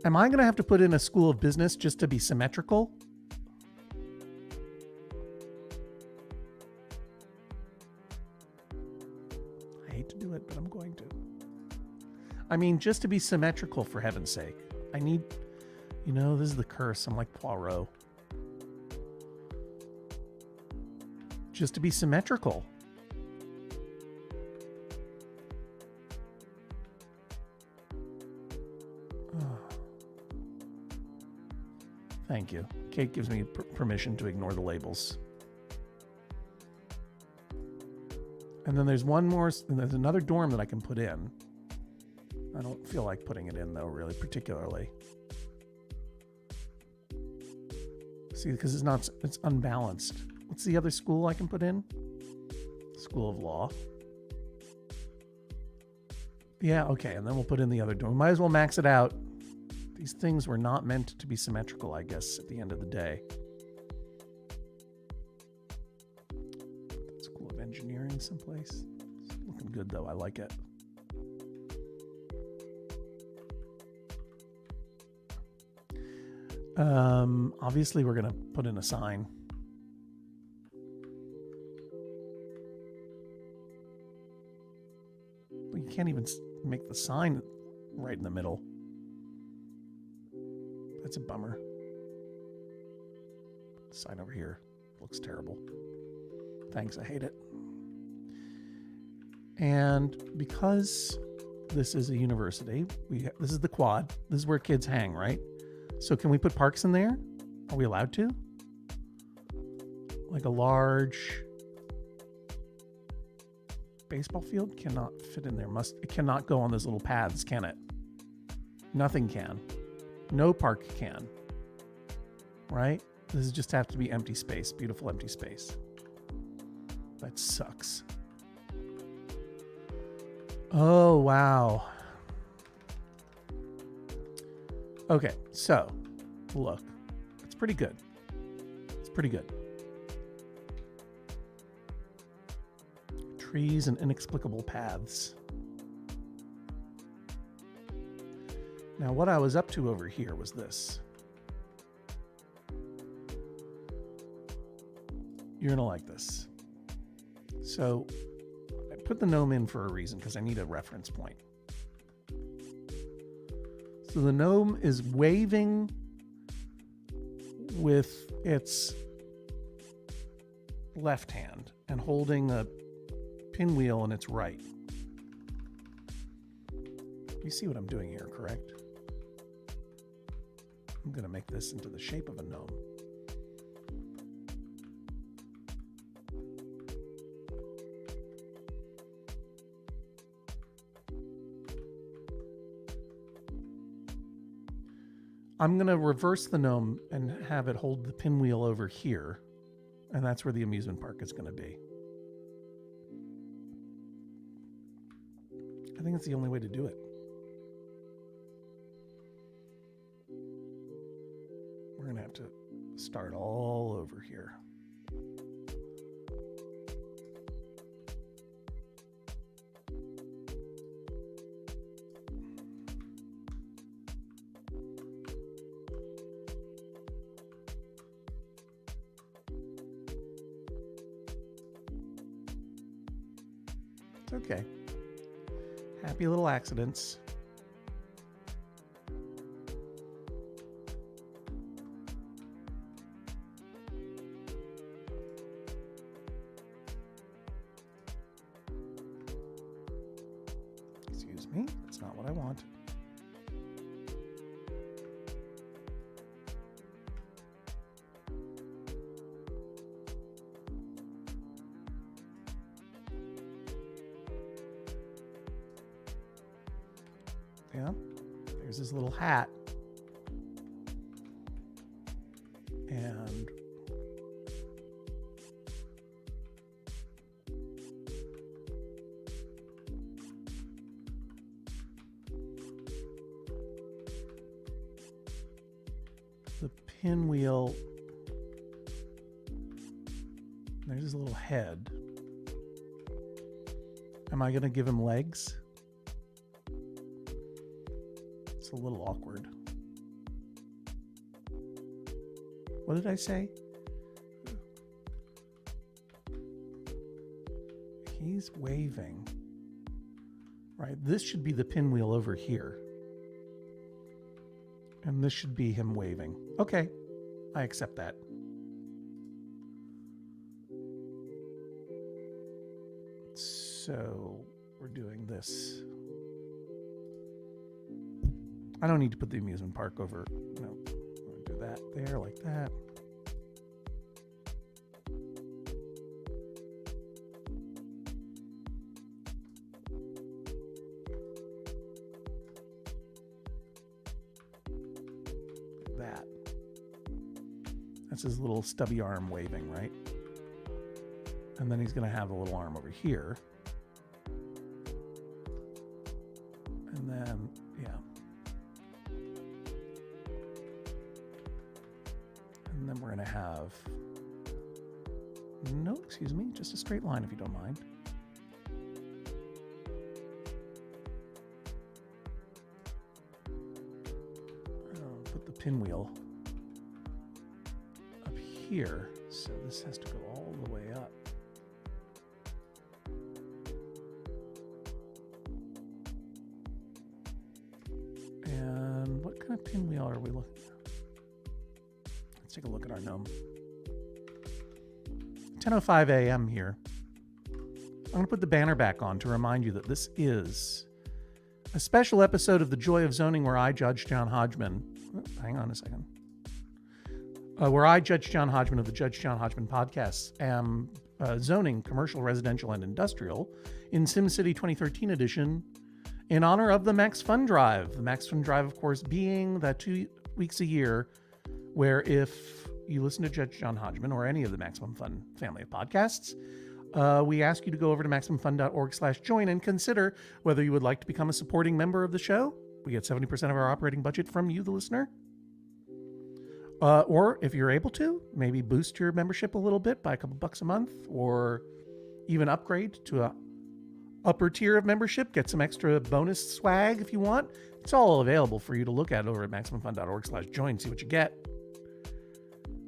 Am I going to have to put in a School of Business just to be symmetrical? I hate to do it, but I'm going to. I mean, just to be symmetrical, for heaven's sake. I need, you know, this is the curse. I'm like Poirot. Just to be symmetrical. Thank you. Kate gives me permission to ignore the labels. And then there's one more, and there's another dorm that I can put in. I don't feel like putting it in though, really, particularly. See, because it's unbalanced. What's the other school I can put in? School of Law. Yeah, okay, and then we'll put in the other dorm. Might as well max it out. These things were not meant to be symmetrical, I guess, at the end of the day. School of Engineering someplace. It's looking good, though. I like it. Obviously, we're going to put in a sign. But you can't even make the sign right in the middle. That's a bummer. Sign over here. Looks terrible. Thanks, I hate it. And because this is a university, this is the quad. This is where kids hang, right? So can we put parks in there? Are we allowed to? Like a large baseball field cannot fit in there. It cannot go on those little paths, can it? Nothing can. No park can. Right? This just have to be empty space. Beautiful empty space. That sucks. Oh, wow. Okay, so look, it's pretty good. It's pretty good. Trees and inexplicable paths. Now, what I was up to over here was this. You're gonna like this. So I put the gnome in for a reason because I need a reference point. So the gnome is waving with its left hand and holding a pinwheel in its right. You see what I'm doing here, correct? I'm going to make this into the shape of a gnome. I'm going to reverse the gnome and have it hold the pinwheel over here. And that's where the amusement park is going to be. I think it's the only way to do it. We're going to have to start all over here. It's okay. Happy little accidents. That's not what I want. Yeah, there's his little hat. And the pinwheel, there's his little head. Am I going to give him legs? It's a little awkward. What did I say? He's waving. Right, this should be the pinwheel over here. And this should be him waving. Okay, I accept that. So we're doing this. I don't need to put the amusement park over. No, we'll do that there like that. That. That's his little stubby arm waving, right? And then he's going to have a little arm over here. And then, yeah. And then we're going to have, no, excuse me, just a straight line if you don't mind. Put the pinwheel up here, so this has to go all the way up. And what kind of pinwheel are we looking at? Let's take a look at our gnome. 10:05 a.m. here. I'm going to put the banner back on to remind you that this is a special episode of The Joy of Zoning where I, Judge John Hodgman, hang on a second, where I, Judge John Hodgman of the Judge John Hodgman podcast, am zoning commercial, residential, and industrial in SimCity 2013 edition in honor of the Max Fun Drive. The Max Fun Drive, of course, being that 2 weeks a year where if you listen to Judge John Hodgman or any of the Maximum Fun family of podcasts, we ask you to go over to MaximumFun.org/join and consider whether you would like to become a supporting member of the show. We get 70% of our operating budget from you, the listener. Or if you're able to, maybe boost your membership a little bit by a couple bucks a month, or even upgrade to a upper tier of membership, get some extra bonus swag if you want. It's all available for you to look at over at MaximumFun.org/join, see what you get.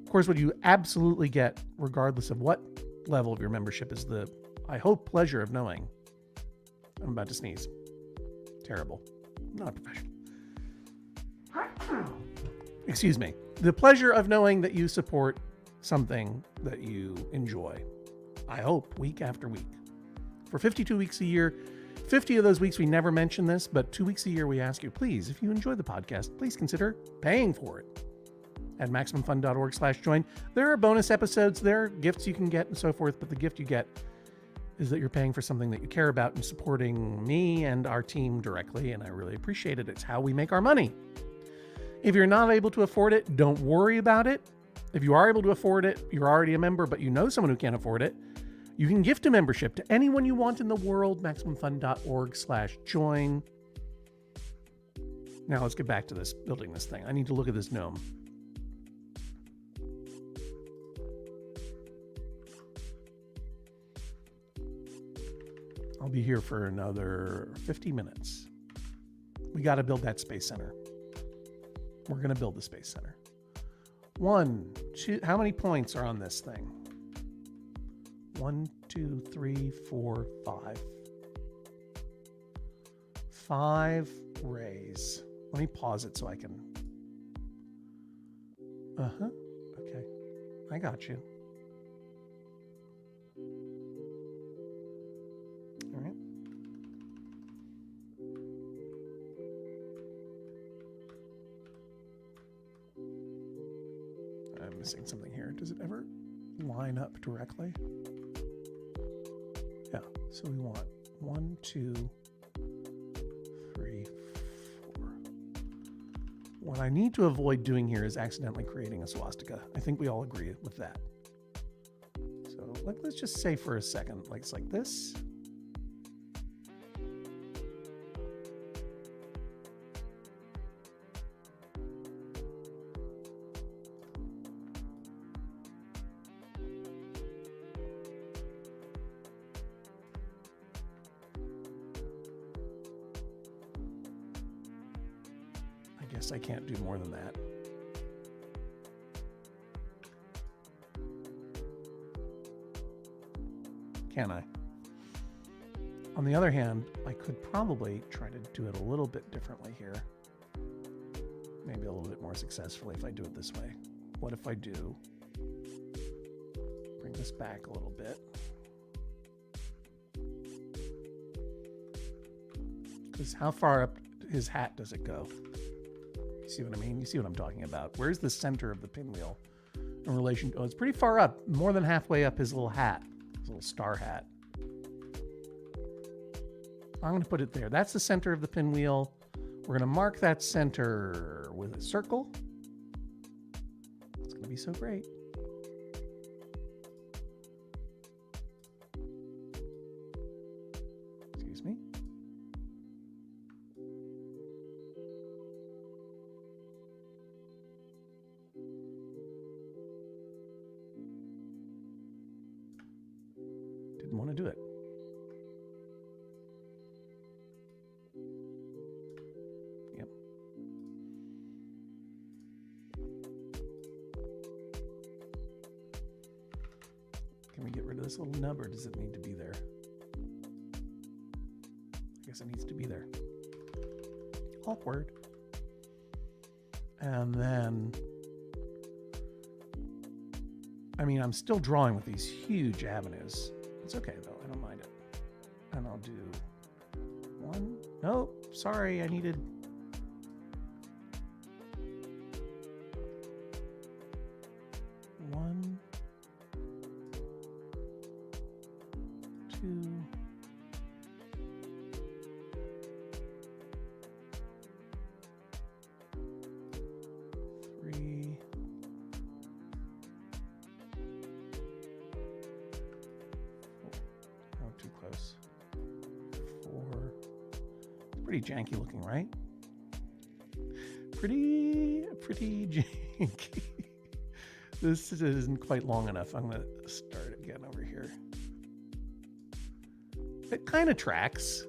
Of course, what you absolutely get, regardless of what level of your membership, is the, I hope, pleasure of knowing. I'm about to sneeze. Terrible. Not a professional. Excuse me. The pleasure of knowing that you support something that you enjoy. I hope, week after week. For 52 weeks a year, 50 of those weeks we never mention this, but 2 weeks a year we ask you, please, if you enjoy the podcast, please consider paying for it. At MaximumFun.org/join. There are bonus episodes, there are gifts you can get and so forth, but the gift you get is that you're paying for something that you care about and supporting me and our team directly, and I really appreciate it. It's how we make our money. If you're not able to afford it, don't worry about it. If you are able to afford it, you're already a member, but you know someone who can't afford it, you can gift a membership to anyone you want in the world, MaximumFun.org/join. Now let's get back to this, building this thing. I need to look at this gnome. I'll be here for another 50 minutes. We got to build that space center. We're going to build the space center. 1, 2, how many points are on this thing? 1, 2, 3, 4, 5. 5 rays. Let me pause it so I can. Okay. I got you. All right. missing something here. Does it ever line up directly? Yeah, so we want 1, 2, 3, 4. What I need to avoid doing here is accidentally creating a swastika. I think we all agree with that. So let's just say for a second, like it's like this. I can't do more than that. Can I? On the other hand, I could probably try to do it a little bit differently here. Maybe a little bit more successfully if I do it this way. What if I do bring this back a little bit? Because how far up his hat does it go? See what I mean? You see what I'm talking about. Where's the center of the pinwheel in relation to, oh, it's pretty far up, more than halfway up his little hat, his little star hat. I'm going to put it there. That's the center of the pinwheel. We're going to mark that center with a circle. It's going to be so great. Excuse me. Want to do it. Yep. Can we get rid of this little nub, or does it need to be there? I guess it needs to be there. Awkward. And then, I mean, I'm still drawing with these huge avenues. It's okay though, I don't mind it. And I'll do 1. Nope, sorry, I needed. One, 2. Pretty janky looking, right? Pretty janky. This isn't quite long enough. I'm going to start again over here. It kind of tracks.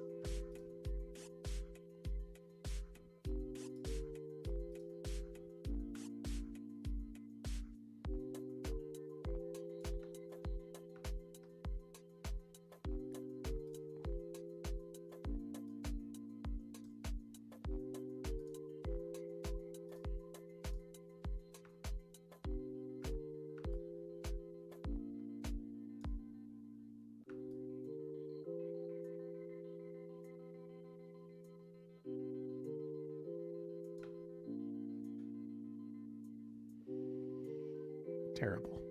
Terrible.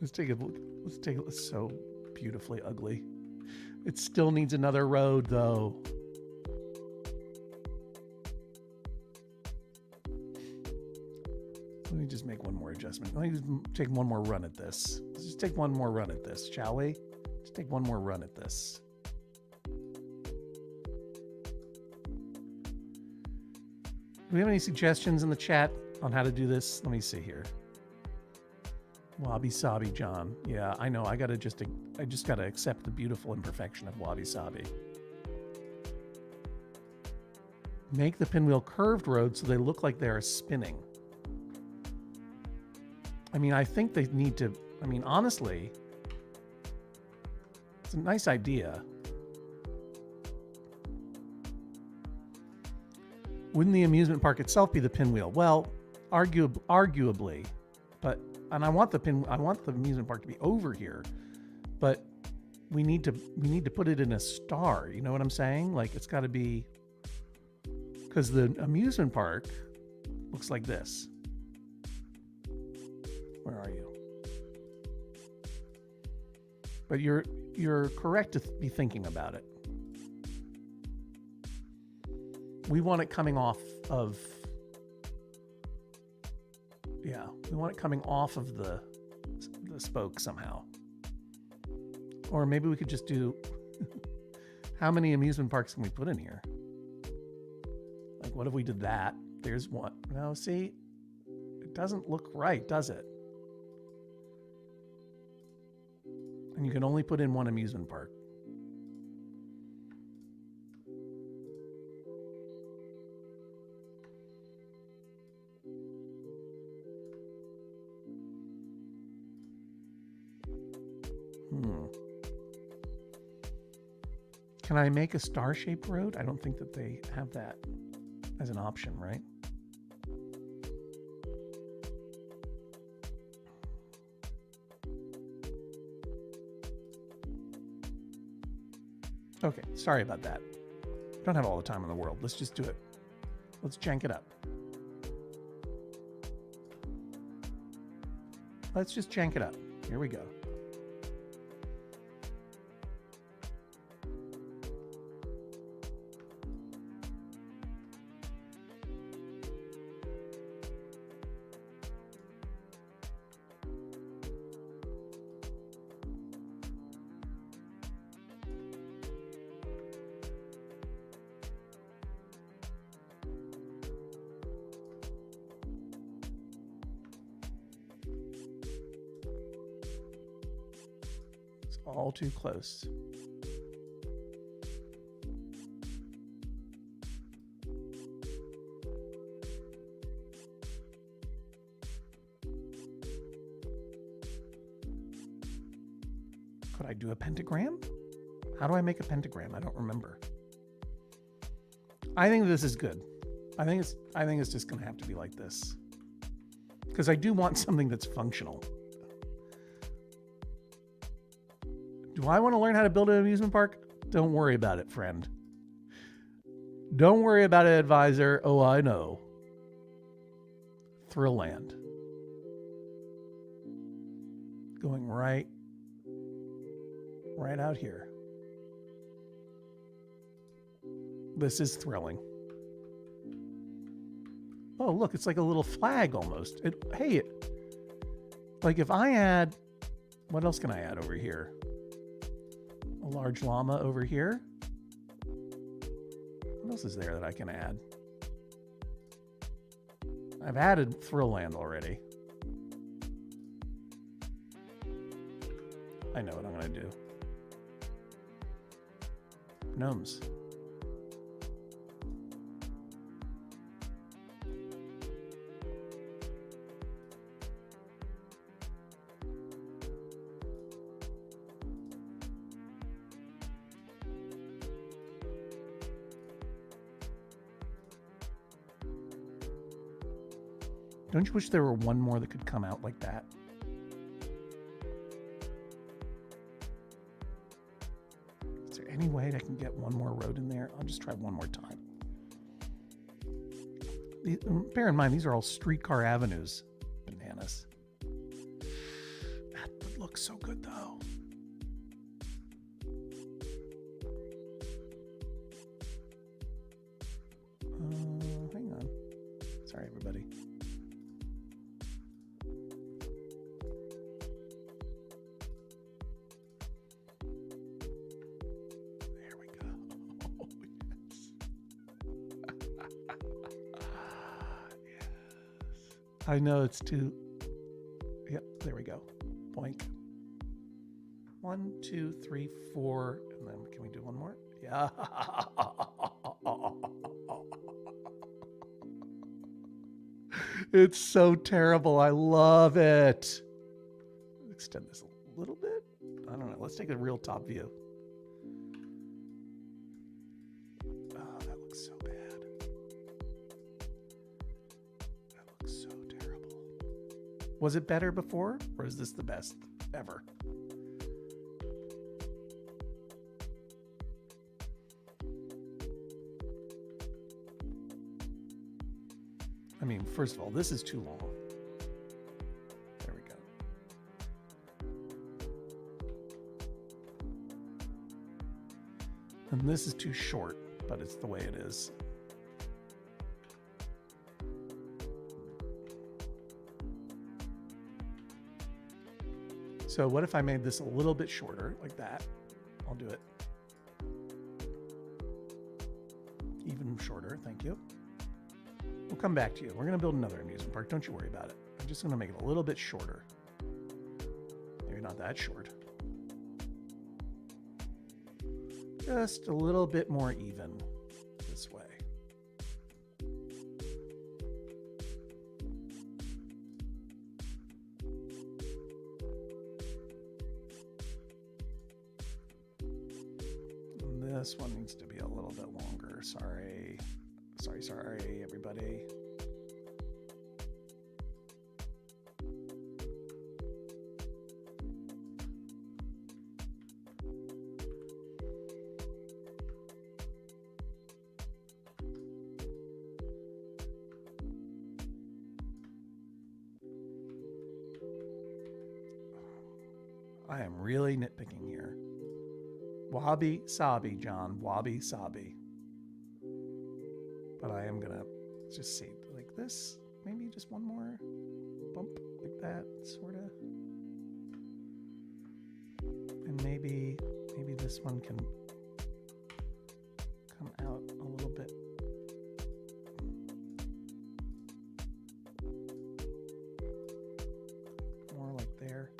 Let's take a look. Let's take it. It's so beautifully ugly. It still needs another road, though. Let me just make one more adjustment. Let me just take one more run at this. Let's just take one more run at this, shall we? Let's take one more run at this. Do we have any suggestions in the chat on how to do this? Let me see here. Wabi Sabi John. Yeah, I know. I just gotta accept the beautiful imperfection of Wabi Sabi. Make the pinwheel curved road so they look like they are spinning. I mean, I think they need to, I mean, honestly, it's a nice idea. Wouldn't the amusement park itself be the pinwheel? Well, arguably, but, and I want the amusement park to be over here, but we need to put it in a star. You know what I'm saying? Like, it's got to be, because the amusement park looks like this. Where are you? But you're correct to be thinking about it. We want it coming off of, yeah, we want it coming off of the spoke somehow. Or maybe we could just do, how many amusement parks can we put in here? Like, what if we did that? There's one. No, see, it doesn't look right, does it? And you can only put in one amusement park. Can I make a star-shaped road? I don't think that they have that as an option, right? Okay, sorry about that. Don't have all the time in the world. Let's just do it. Let's jank it up. Let's just jank it up. Here we go. All too close. Could I do a pentagram? How do I make a pentagram? I don't remember. I think this is good. I think it's just going to have to be like this. Because I do want something that's functional. Do I want to learn how to build an amusement park? Don't worry about it, friend. Don't worry about it, advisor. Oh, I know. Thrill Land. Going right out here. This is thrilling. Oh, look, it's like a little flag almost. Like if I add, what else can I add over here? A large llama over here. What else is there that I can add? I've added Thrill Land already. I know what I'm going to do. Gnomes. Don't you wish there were one more that could come out like that? Is there any way I can get one more road in there? I'll just try one more time. Bear in mind, these are all streetcar avenues. Bananas. That would look so good, though. Hang on. Sorry, everybody. I know it's too. Yep, there we go. Boink. 1, 2, 3, 4, and then can we do one more? Yeah. It's so terrible. I love it. Extend this a little bit. I don't know. Let's take a real top view. Oh, that looks so bad. That looks so terrible. Was it better before, or is this the best ever? I mean, first of all, this is too long. There we go. And this is too short, but it's the way it is. So what if I made this a little bit shorter, like that? I'll do it. Even shorter, thank you. We'll come back to you. We're gonna build another amusement park, don't you worry about it. I'm just gonna make it a little bit shorter. Maybe not that short. Just a little bit more even this way. And this one needs to be a little bit longer. Sorry, everybody. I am really nitpicking here. Wabi sabi, John. Wabi sabi. But I am gonna just see like this. Maybe just one more bump like that, sort of. And maybe this one can come out a little bit. More like there.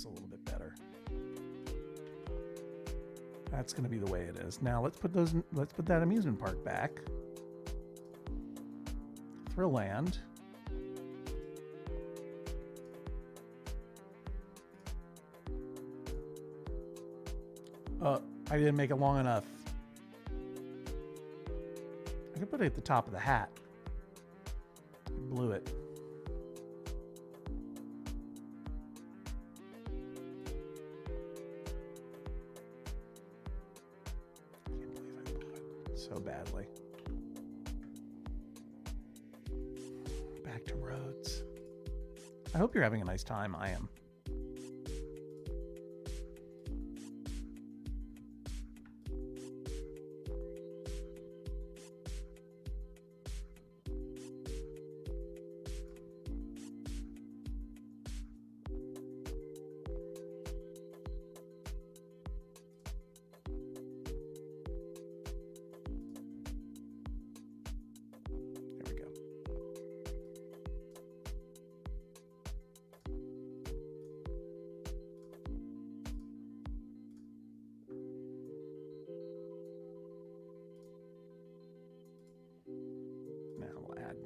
A little bit better. That's going to be the way it is. Now let's put that amusement park back. Thrilland. I didn't make it long enough. I could put it at the top of the hat. I blew it. So badly. Back to roads. I hope you're having a nice time. I am.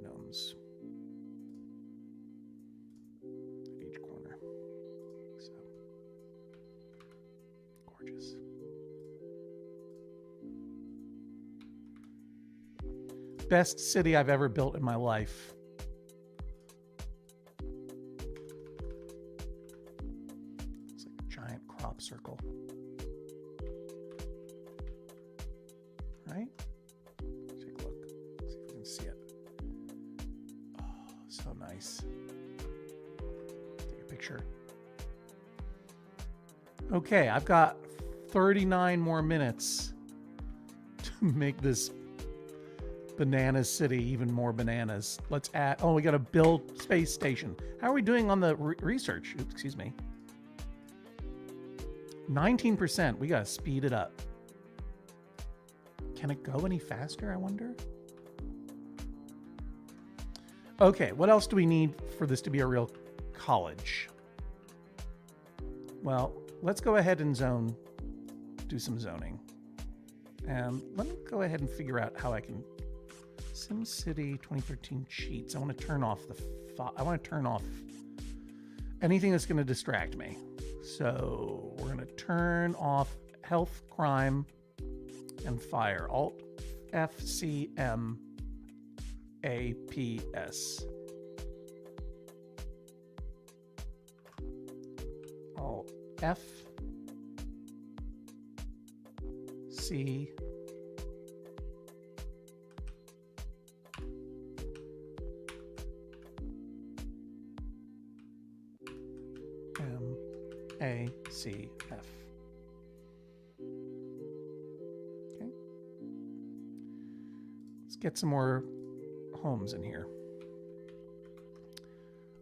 Gnomes at each corner. So gorgeous. Best city I've ever built in my life. It's like a giant crop circle. Right? Take a look. See if we can see it. So nice. Take a picture. Okay, I've got 39 more minutes to make this bananas city even more bananas. Let's add, oh, we got to build space station. How are we doing on the research? Oops, excuse me. 19%. We got to speed it up. Can it go any faster, I wonder? Okay, what else do we need for this to be a real college? Well, let's go ahead and do some zoning. And let me go ahead and figure out how I can, SimCity 2013 cheats. I want to turn off anything that's going to distract me. So we're going to turn off health, crime, and fire. Alt FCM APS. Alt F C M A A, C, F. Okay. Let's get some more homes in here.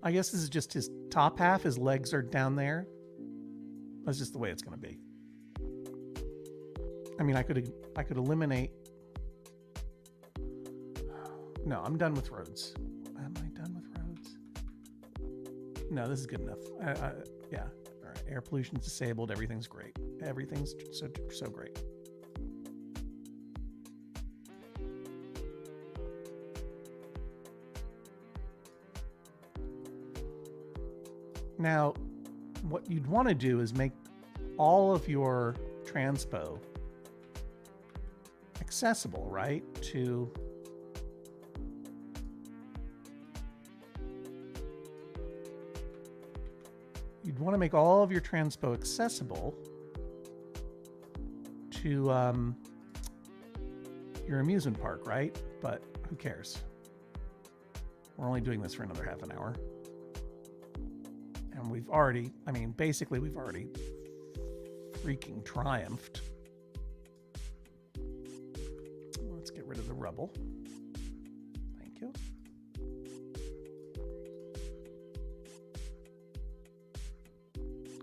I guess this is just his top half. His legs are down there. That's just the way it's going to be. I mean, I could eliminate. No, I'm done with roads. Am I done with roads? No, this is good enough. Yeah. All right. Air pollution's disabled. Everything's great. Everything's so great. Now, what you'd want to do is make all of your transpo accessible, right? You'd want to make all of your transpo accessible to your amusement park, right? But who cares? We're only doing this for another half an hour. And we've already, I mean, basically we've already freaking triumphed. Let's get rid of the rubble. Thank you.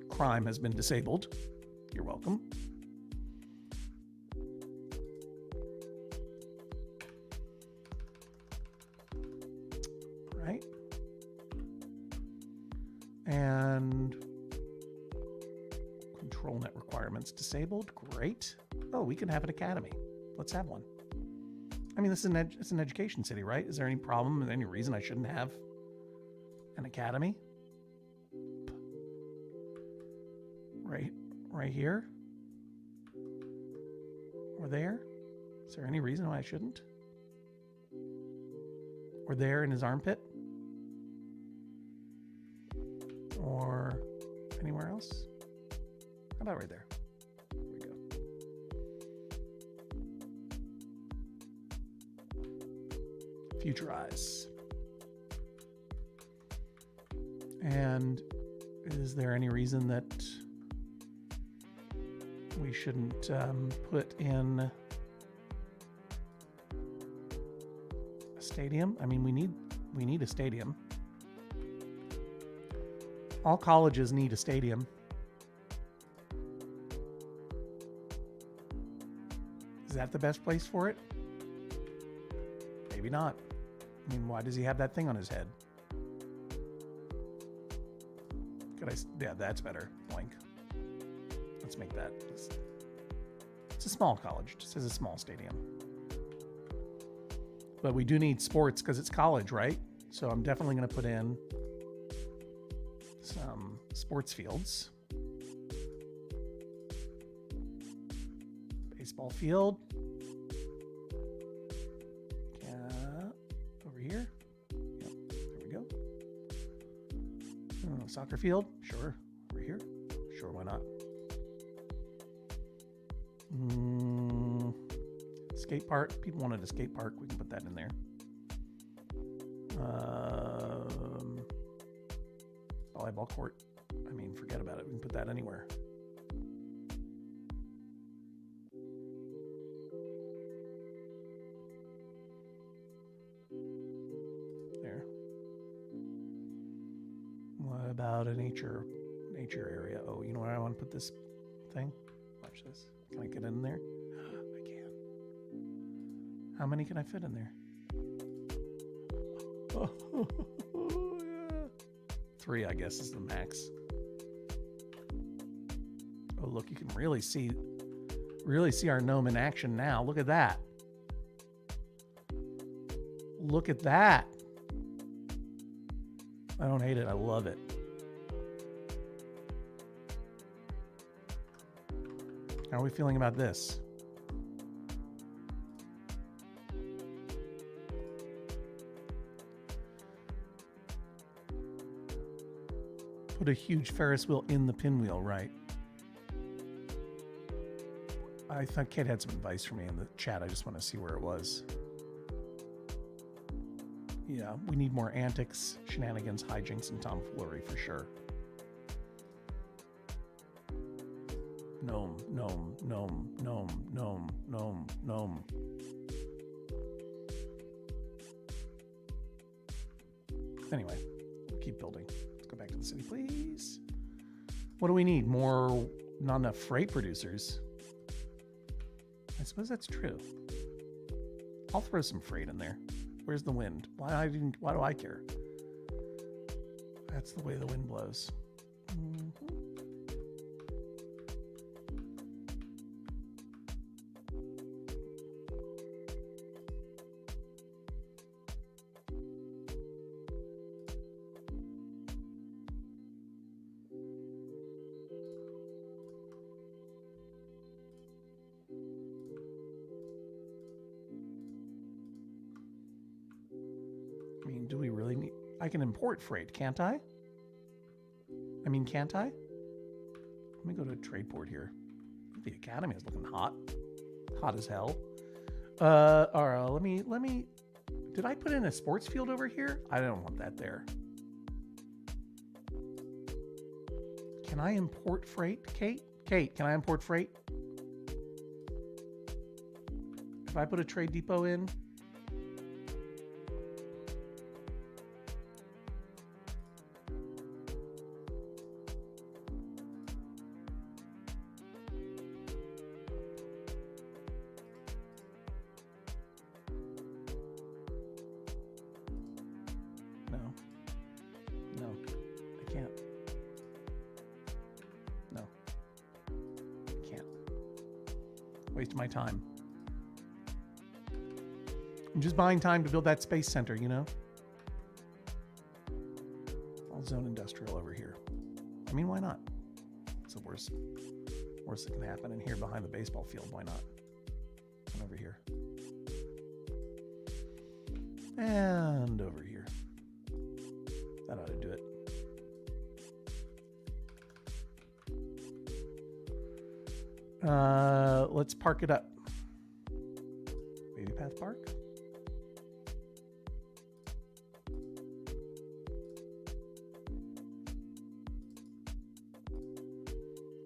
Crime has been disabled. You're welcome. Right. And control net requirements disabled. Great. Oh, we can have an academy. Let's have one. I mean, this is it's an education city, right? Is there any problem? Is there any reason I shouldn't have an academy? Right here? Or there? Is there any reason why I shouldn't? Or there in his armpit? Or anywhere else? How about right there? There we go. Futurize. And is there any reason that we shouldn't put in a stadium? I mean, we need a stadium. All colleges need a stadium. Is that the best place for it? Maybe not. I mean, why does he have that thing on his head? Yeah, that's better. Blank. Let's make that. It's a small college. It just has a small stadium. But we do need sports because it's college, right? So I'm definitely going to put in some sports fields. Baseball field. Over here. Yep, there we go. Soccer field. Sure. Over here. Sure, why not? Skate park. People wanted a skate park. We can put that in there. Volleyball court. I mean, forget about it. We can put that anywhere. There. What about a nature area? Oh, you know where I want to put this thing? Watch this. Can I get in there? I can. How many can I fit in there? Oh, yeah. 3, I guess, is the max. Oh, look, you can really see our gnome in action now. Look at that. Look at that. I don't hate it. I love it. How are we feeling about this? Put a huge Ferris wheel in the pinwheel, right? I thought Kate had some advice for me in the chat. I just want to see where it was. Yeah, we need more antics, shenanigans, hijinks, and tomfoolery for sure. Gnome, gnome, gnome, gnome, gnome, gnome, gnome. Anyway, keep building. Let's go back to the city, please. What do we need? More, not enough freight producers. I suppose that's true. I'll throw some freight in there. Where's the wind? Why do I care? That's the way the wind blows. I mean, do we really need... I can import freight, can't I? I mean, can't I? Let me go to a trade port here. The academy is looking hot. Hot as hell. All right, let me... Did I put in a sports field over here? I don't want that there. Can I import freight, Kate? Kate, can I import freight? If I put a trade depot in... Waste my time. I'm just buying time to build that space center, you know? I'll zone industrial over here. I mean, why not? It's the worst that can happen. And here behind the baseball field, why not? And over here. And over here. That ought to do it. Let's park it up. Baby Path Park.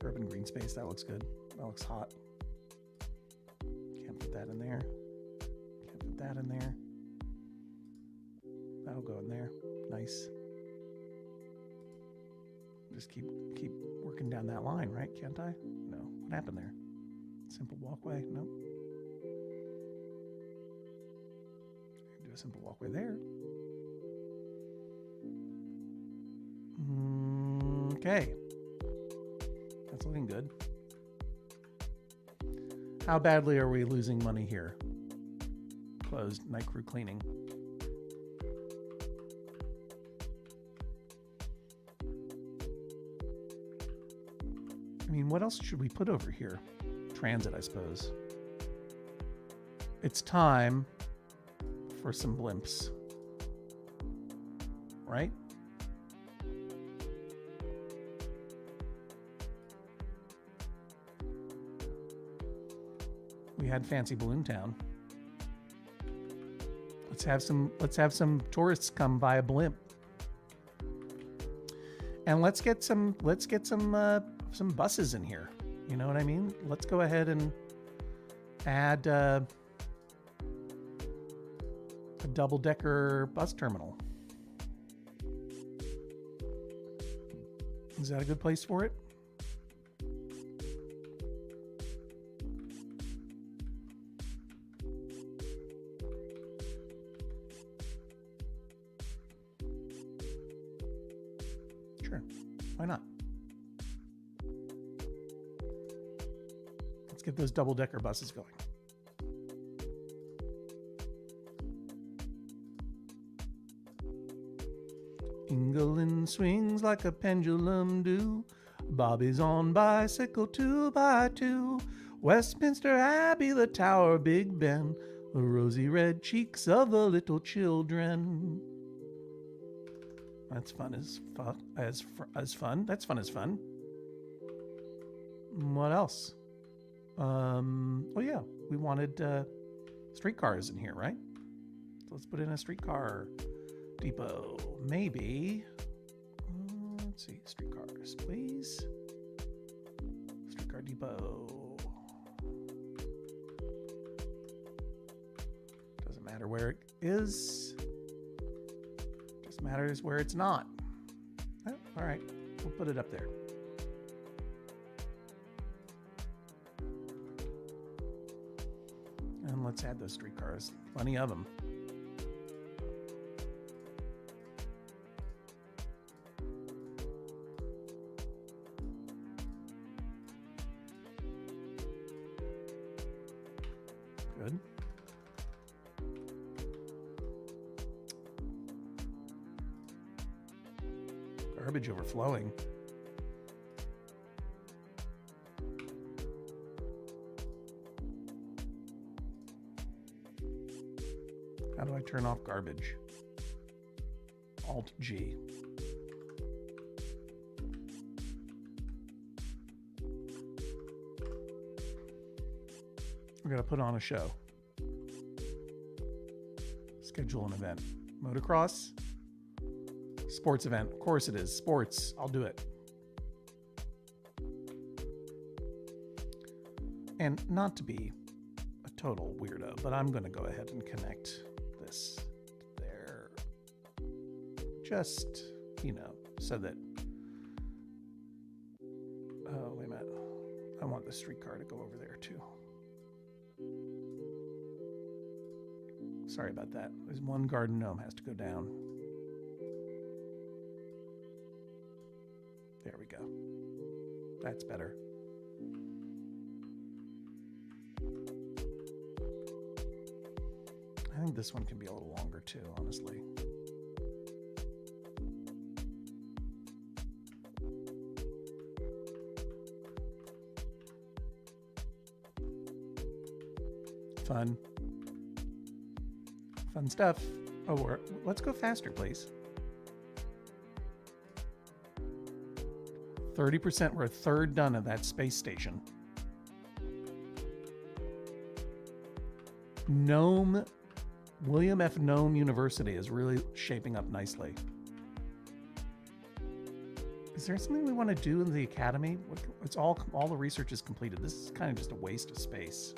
Urban green space, that looks good. That looks hot. Can't put that in there. Can't put that in there. That'll go in there. Nice. Just keep working down that line, right? Can't I? No. What happened there? Simple walkway? Nope. Do a simple walkway there. Okay. That's looking good. How badly are we losing money here? Closed. Night crew cleaning. I mean, what else should we put over here? Transit, I suppose. It's time for some blimps. Right? We had Fancy Balloon Town. Let's have some tourists come via blimp. And let's get some buses in here. You know what I mean? Let's go ahead and add a double-decker bus terminal. Is that a good place for it? Sure. Why not? Let's get those double-decker buses going. England swings like a pendulum do. Bobby's on bicycle 2x2. Westminster Abbey, the Tower, Big Ben, the rosy red cheeks of the little children. That's fun as fun. That's fun as fun. What else? Oh yeah, we wanted streetcars in here, right? So let's put in a streetcar depot. Maybe. Let's see, streetcars, please. Streetcar depot. Doesn't matter where it is. Just matters where it's not. Oh, all right, we'll put it up there. And let's add those streetcars. Plenty of them. Good. Garbage overflowing. How do I turn off garbage? Alt-G. We're going to put on a show. Schedule an event. Motocross? Sports event. Of course it is. Sports. I'll do it. And not to be a total weirdo, but I'm going to go ahead and connect this there. Just, you know, so that... Oh, wait a minute. I want the streetcar to go over there too. Sorry about that. There's one garden gnome has to go down. There we go. That's better. I think this one can be a little longer too, honestly. Fun. Fun stuff. Oh, let's go faster, please. 30%, we're a third done of that space station. William F. Nome University is really shaping up nicely. Is there something we want to do in the academy? It's all the research is completed. This is kind of just a waste of space.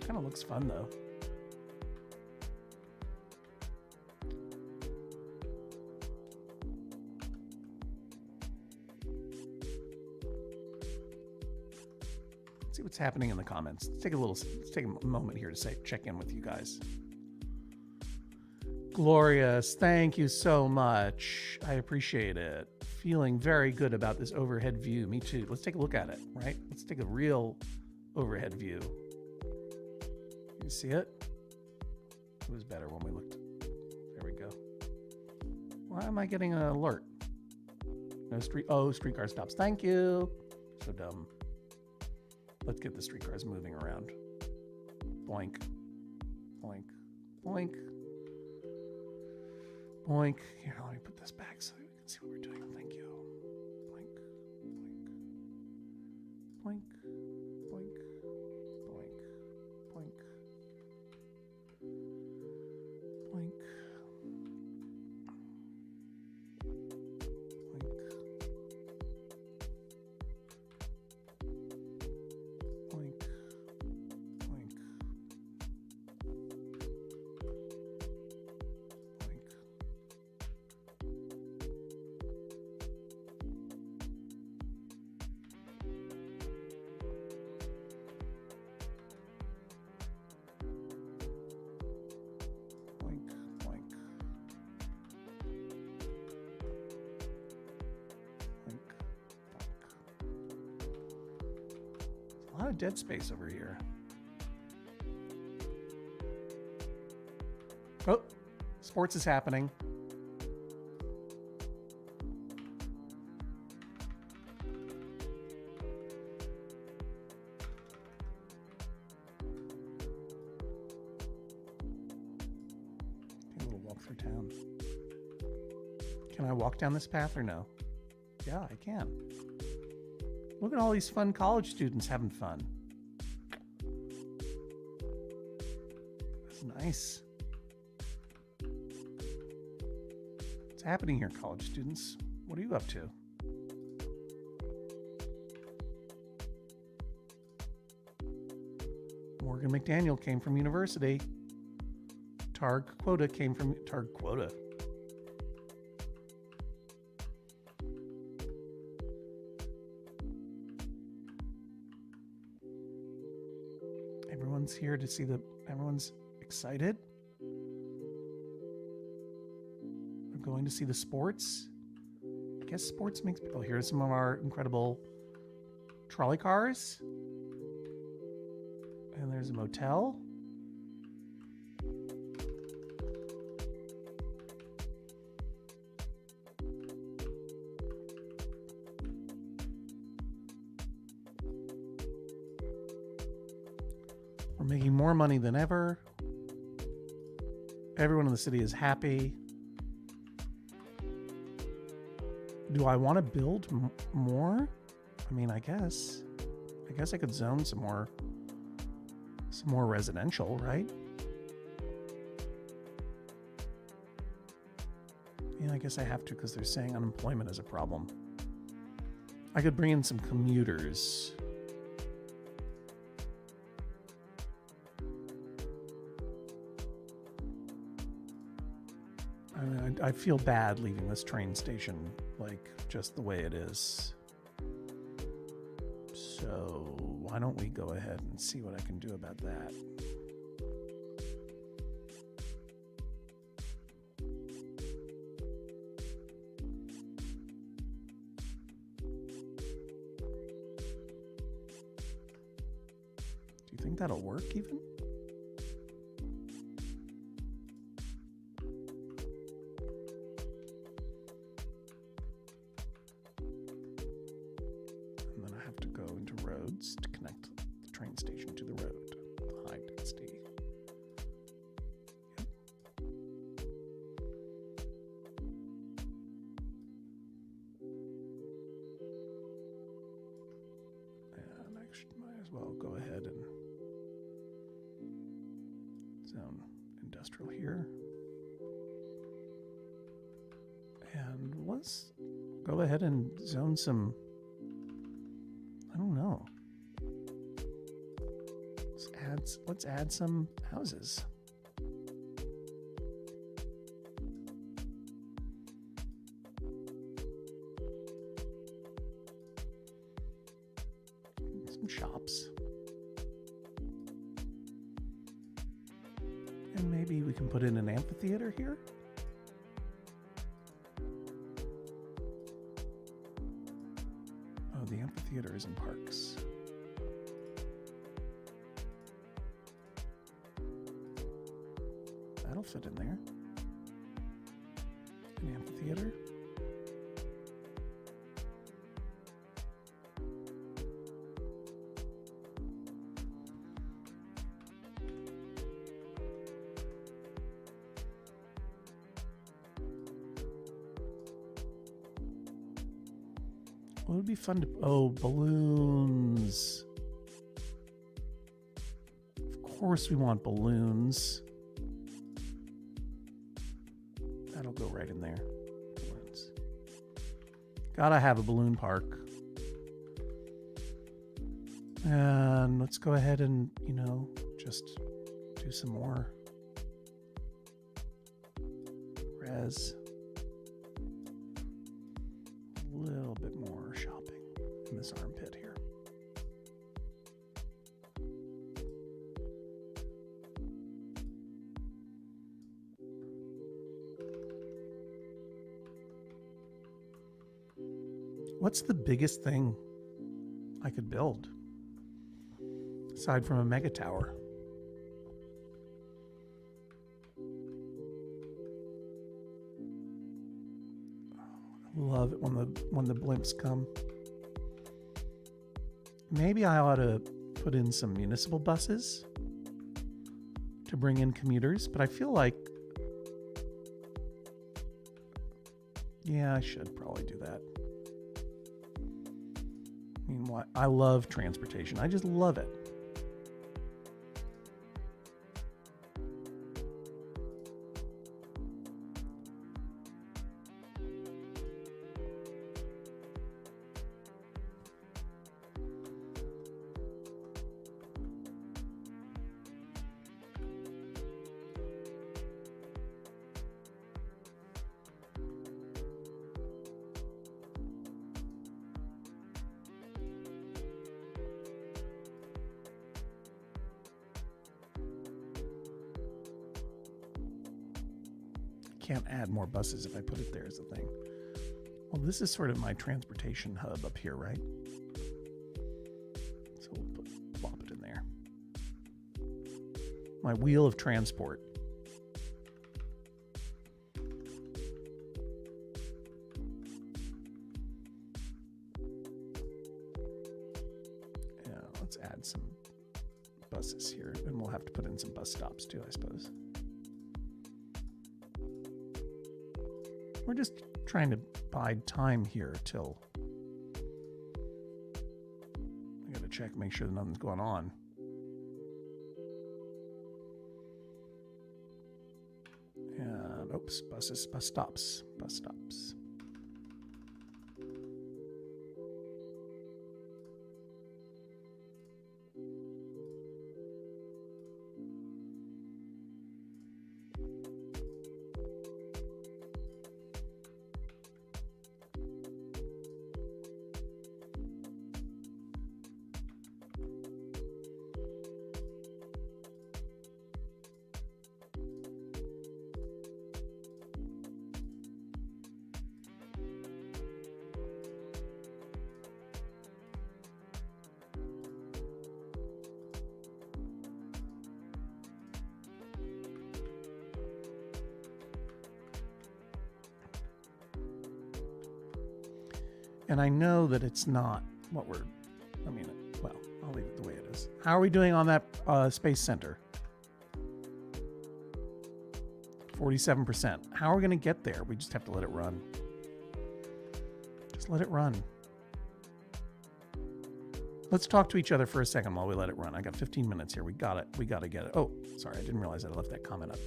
Kind of looks fun though. Let's see what's happening in the comments. Let's take a moment here to check in with you guys. Glorious, thank you so much. I appreciate it. Feeling very good about this overhead view. Me too. Let's take a look at it, right? Let's take a real overhead view. You see it? It was better when we looked. There we go. Why am I getting an alert? No streetcar stops. Thank you. So dumb. Let's get the streetcars moving around. Boink. Boink. Boink. Boink. Here, let me put this back so we can see what we're doing. Thank you. Boink. Boink. Boink. Boink. Boink. Boink. Boink. A lot of dead space over here. Oh, sports is happening. Take a little walk through town. Can I walk down this path or no? Yeah, I can. Look at all these fun college students having fun. That's nice. What's happening here, college students? What are you up to? Morgan McDaniel came from university. Targ Quota came from Targ Quota. Everyone's here to see everyone's excited. We're going to see the sports. I guess sports makes people. Here's some of our incredible trolley cars. And there's a motel. We're making more money than ever. Everyone in the city is happy. Do I want to build more? I mean, I guess I could zone some more residential, right? Yeah, I guess I have to because they're saying unemployment is a problem. I could bring in some commuters. I feel bad leaving this train station like just the way it is. So why don't we go ahead and see what I can do about that? Do you think that'll work even? To connect the train station to the road. High density. Yep. And I might as well go ahead and zone industrial here. And let's go ahead and zone some, I don't know. Let's add some houses. Some shops. And maybe we can put in an amphitheater here. Oh, the amphitheater is in Parks. That'll fit in there. An amphitheater. What would be fun to... Oh, balloons. Of course we want balloons. That'll go right in there. Balloons. Gotta have a balloon park. And let's go ahead and, just do some more res. A little bit more shopping in this armpit here. What's the biggest thing I could build aside from a mega tower? I love it when the blimps come. Maybe I ought to put in some municipal buses to bring in commuters, but I feel like, yeah, I should probably do that. I mean, I love transportation. I just love it. can't add more buses if I put it there as a thing. Well, this is sort of my transportation hub up here, right? So we'll plop it in there. My wheel of transport. Yeah, let's add some buses here, and we'll have to put in some bus stops too, I suppose. We're just trying to bide time here till I gotta check, make sure that nothing's going on. And oops, bus stops. And I know that it's not what well, I'll leave it the way it is. How are we doing on that Space Center? 47%. How are we going to get there? We just have to let it run. Just let it run. Let's talk to each other for a second while we let it run. I got 15 minutes here. We got it. We got to get it. Oh, sorry. I didn't realize I left that comment up.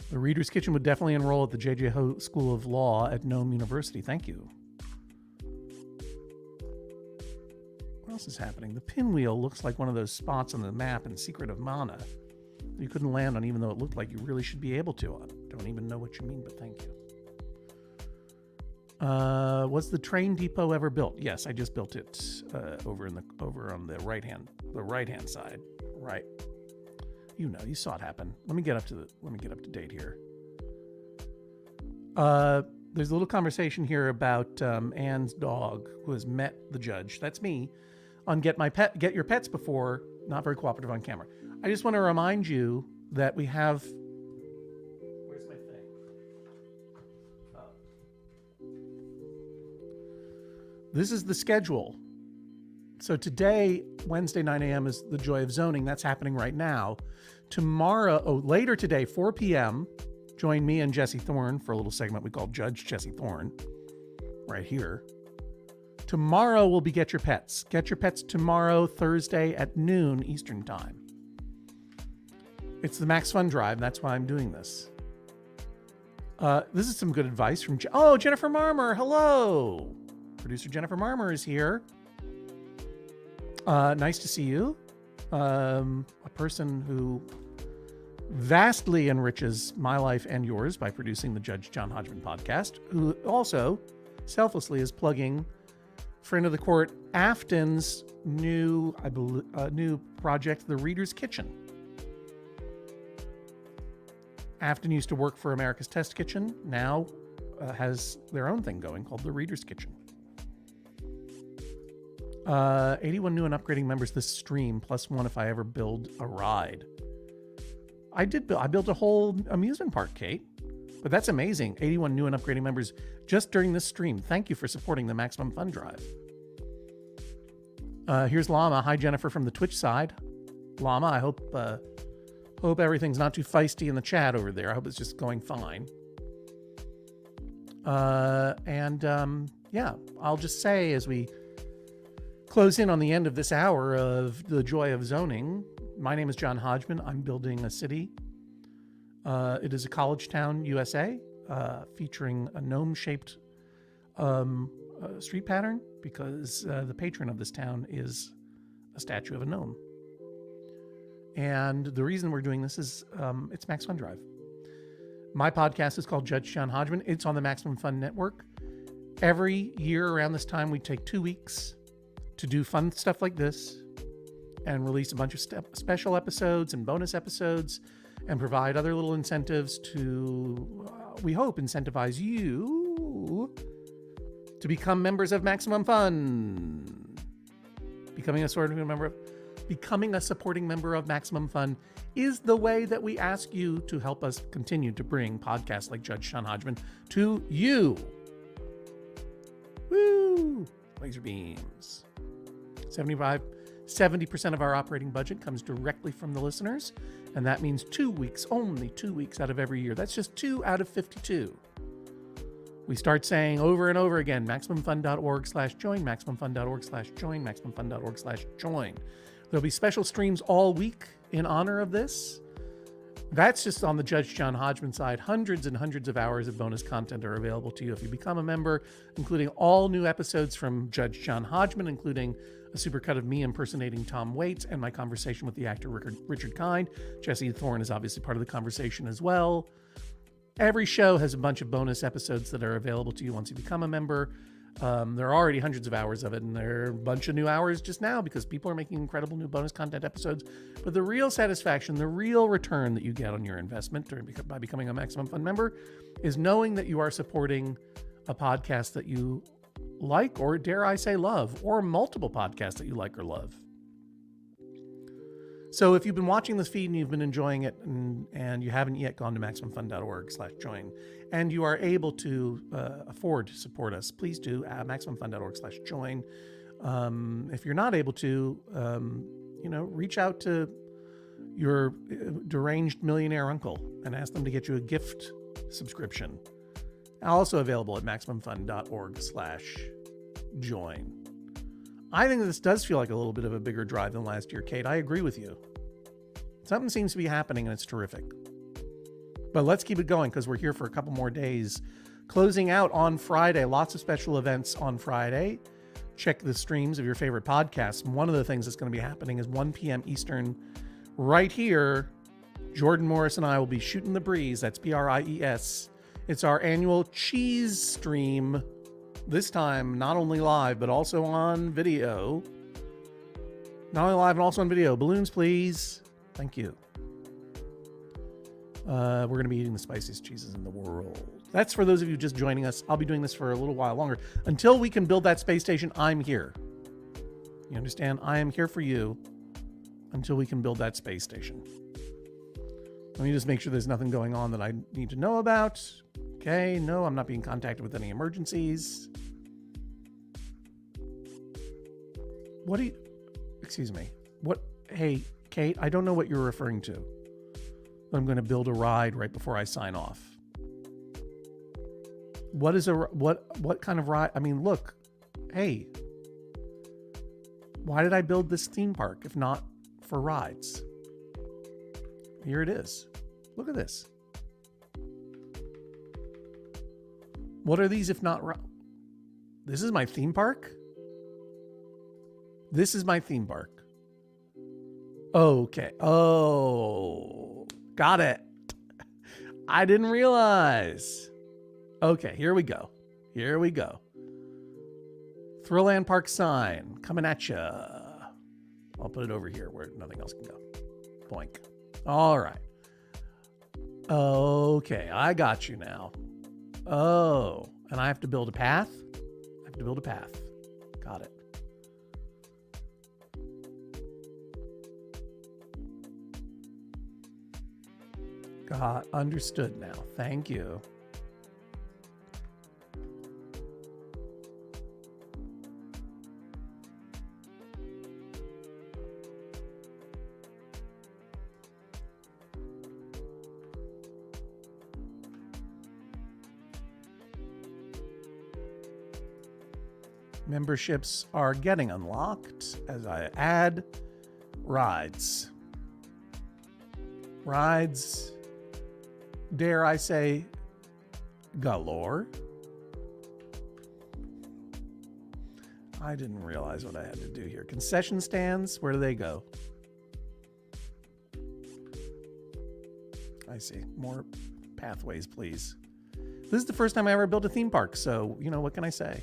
The Reader's Kitchen would definitely enroll at the J.J. Ho School of Law at Nome University. Thank you. What else is happening? The pinwheel looks like one of those spots on the map in Secret of Mana you couldn't land on, even though it looked like you really should be able to. I don't even know what you mean, but thank you. Was the train depot ever built? Yes, I just built it over on the right hand side. Right. You know, you saw it happen. Let me get up to date here. There's a little conversation here about Anne's dog who has met the judge. That's me on Get Your Pets Before. Not very cooperative on camera. I just want to remind you that we have. Where's my thing? Oh. This is the schedule. So today, Wednesday, 9 a.m. is The Joy of Zoning. That's happening right now. Tomorrow, later today, 4 p.m., join me and Jesse Thorne for a little segment we call Judge Jesse Thorne, right here. Tomorrow will be Get Your Pets. Get Your Pets tomorrow, Thursday at noon Eastern Time. It's the Max Fun Drive. That's why I'm doing this. This is some good advice from Jennifer Marmer. Hello. Producer Jennifer Marmer is here. Nice to see you. A person who vastly enriches my life and yours by producing the Judge John Hodgman podcast, who also selflessly is plugging friend of the court Afton's new project, The Reader's Kitchen. Afton used to work for America's Test Kitchen, now has their own thing going called The Reader's Kitchen. 81 new and upgrading members this stream, plus one if I ever build a ride. I built a whole amusement park, Kate. But that's amazing. 81 new and upgrading members just during this stream. Thank you for supporting the Maximum Fun Drive. Here's Llama. Hi, Jennifer, from the Twitch side. Llama, I hope everything's not too feisty in the chat over there. I hope it's just going fine. Yeah, I'll just say as we close in on the end of this hour of The Joy of Zoning, my name is John Hodgman. I'm building a city. It is a college town, USA, featuring a gnome-shaped street pattern because the patron of this town is a statue of a gnome. And the reason we're doing this is it's Max Fun Drive. My podcast is called Judge John Hodgman. It's on the Maximum Fun Network. Every year around this time, we take 2 weeks to do fun stuff like this and release a bunch of special episodes and bonus episodes and provide other little incentives to, we hope, incentivize you to become members of Maximum Fun. Becoming a supporting member of Maximum Fun is the way that we ask you to help us continue to bring podcasts like Judge Sean Hodgman to you. Woo! Laser beams. 70% of our operating budget comes directly from the listeners, and that means 2 weeks, only 2 weeks out of every year. That's just 2 out of 52. We start saying over and over again, MaximumFun.org/join, MaximumFun.org/join, MaximumFun.org/join. There'll be special streams all week in honor of this. That's just on the Judge John Hodgman side. Hundreds and hundreds of hours of bonus content are available to you if you become a member, including all new episodes from Judge John Hodgman, including a supercut of me impersonating Tom Waits and my conversation with the actor Richard Kind. Jesse Thorne is obviously part of the conversation as well. Every show has a bunch of bonus episodes that are available to you once you become a member. There are already hundreds of hours of it, and there are a bunch of new hours just now because people are making incredible new bonus content episodes. But the real satisfaction, the real return that you get on your investment by becoming a Maximum Fun member is knowing that you are supporting a podcast that you like, or dare I say love, or multiple podcasts that you like or love. So if you've been watching this feed and you've been enjoying it and you haven't yet gone to MaximumFun.org/join and you are able to afford to support us, please do at MaximumFun.org/join. If you're not able to, reach out to your deranged millionaire uncle and ask them to get you a gift subscription. Also available at MaximumFun.org/join. I think this does feel like a little bit of a bigger drive than last year, Kate. I agree with you. Something seems to be happening and it's terrific. But let's keep it going because we're here for a couple more days. Closing out on Friday, lots of special events on Friday. Check the streams of your favorite podcasts. One of the things that's going to be happening is 1 p.m. Eastern right here. Jordan Morris and I will be shooting the breeze. That's BRIES. It's our annual cheese stream. This time, not only live, but also on video. Not only live, but also on video. Balloons, please. Thank you. We're going to be eating the spiciest cheeses in the world. That's for those of you just joining us. I'll be doing this for a little while longer. Until we can build that space station, I'm here. You understand? I am here for you until we can build that space station. Let me just make sure there's nothing going on that I need to know about. Okay, no, I'm not being contacted with any emergencies. What do you... Excuse me. What... Hey, Kate, I don't know what you're referring to. I'm going to build a ride right before I sign off. What is a... What kind of ride? I mean, look. Hey. Why did I build this theme park if not for rides? Here it is. Look at this. What are these if not... This is my theme park? This is my theme park. Okay. Oh, got it. I didn't realize. Okay, here we go. Here we go. Thrilland Park sign coming at you. I'll put it over here where nothing else can go. Boink. All right. Okay, I got you now. Oh, and I have to build a path? I have to build a path. Got it. Got understood now. Thank you. Memberships are getting unlocked as I add rides. Rides, dare I say, galore. I didn't realize what I had to do here. Concession stands, where do they go? I see. More pathways, please. This is the first time I ever built a theme park, so, you know, what can I say?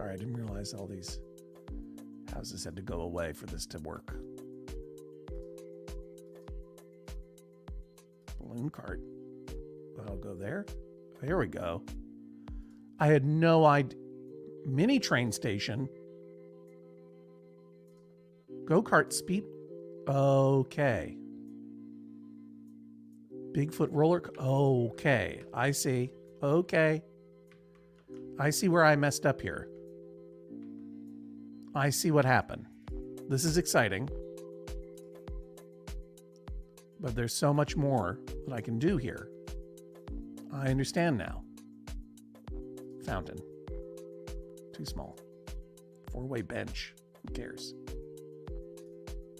Sorry, I didn't realize all these houses had to go away for this to work. Balloon cart. I'll go there. There we go. I had no idea. Mini train station. Go-kart speed. Okay. Bigfoot roller. Okay. I see. Okay. I see where I messed up here. I see what happened. This is exciting. But there's so much more that I can do here. I understand now. Fountain. Too small. 4-way bench. Who cares?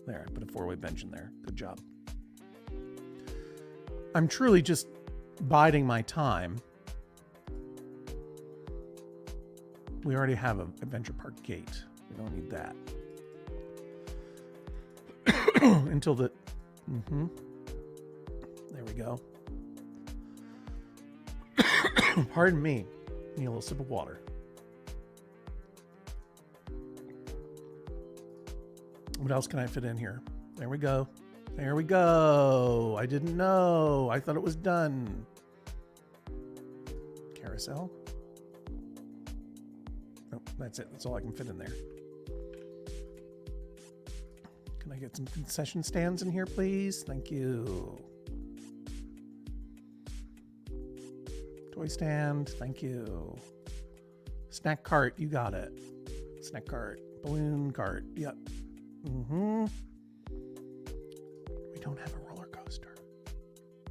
There, I put a 4-way bench in there. Good job. I'm truly just biding my time. We already have an adventure park gate. We don't need that. Until the... There we go. Pardon me. Need a little sip of water. What else can I fit in here? There we go. There we go. I didn't know. I thought it was done. Carousel. Nope, that's it. That's all I can fit in there. Can I get some concession stands in here, please? Thank you. Toy stand. Thank you. Snack cart. You got it. Snack cart. Balloon cart. Yep. We don't have a roller coaster.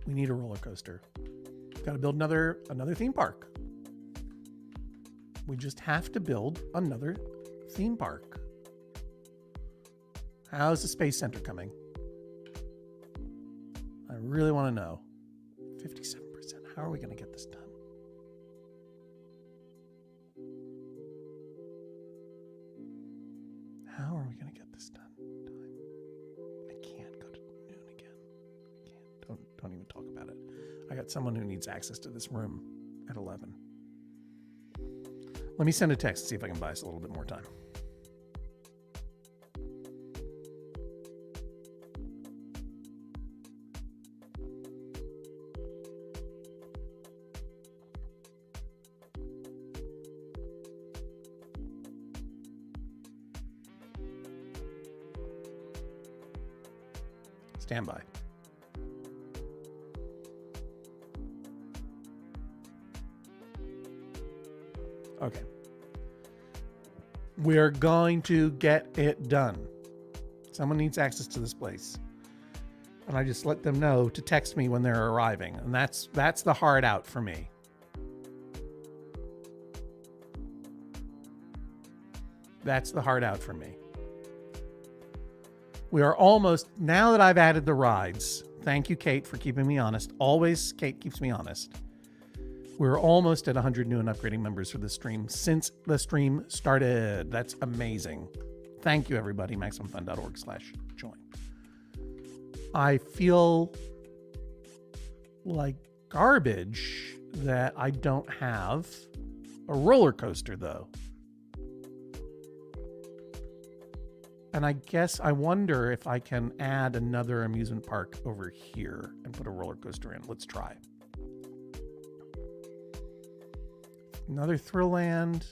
We need a roller coaster. Got to build another theme park. We just have to build another theme park. How's the Space Center coming? I really want to know. 57%. How are we going to get this done? How are we going to get this done? I can't go to noon again. I can't. Don't even talk about it. I got someone who needs access to this room at 11. Let me send a text and see if I can buy us a little bit more time. Stand by. Okay. We're going to get it done. Someone needs access to this place. And I just let them know to text me when they're arriving. And that's the hard out for me. That's the hard out for me. We are almost, now that I've added the rides, thank you, Kate, for keeping me honest. Always, Kate keeps me honest. We're almost at 100 new and upgrading members for the stream since the stream started. That's amazing. Thank you, everybody. MaximumFun.org/join. I feel like garbage that I don't have a roller coaster, though. And I guess I wonder if I can add another amusement park over here and put a roller coaster in. Let's try. Another Thrilland.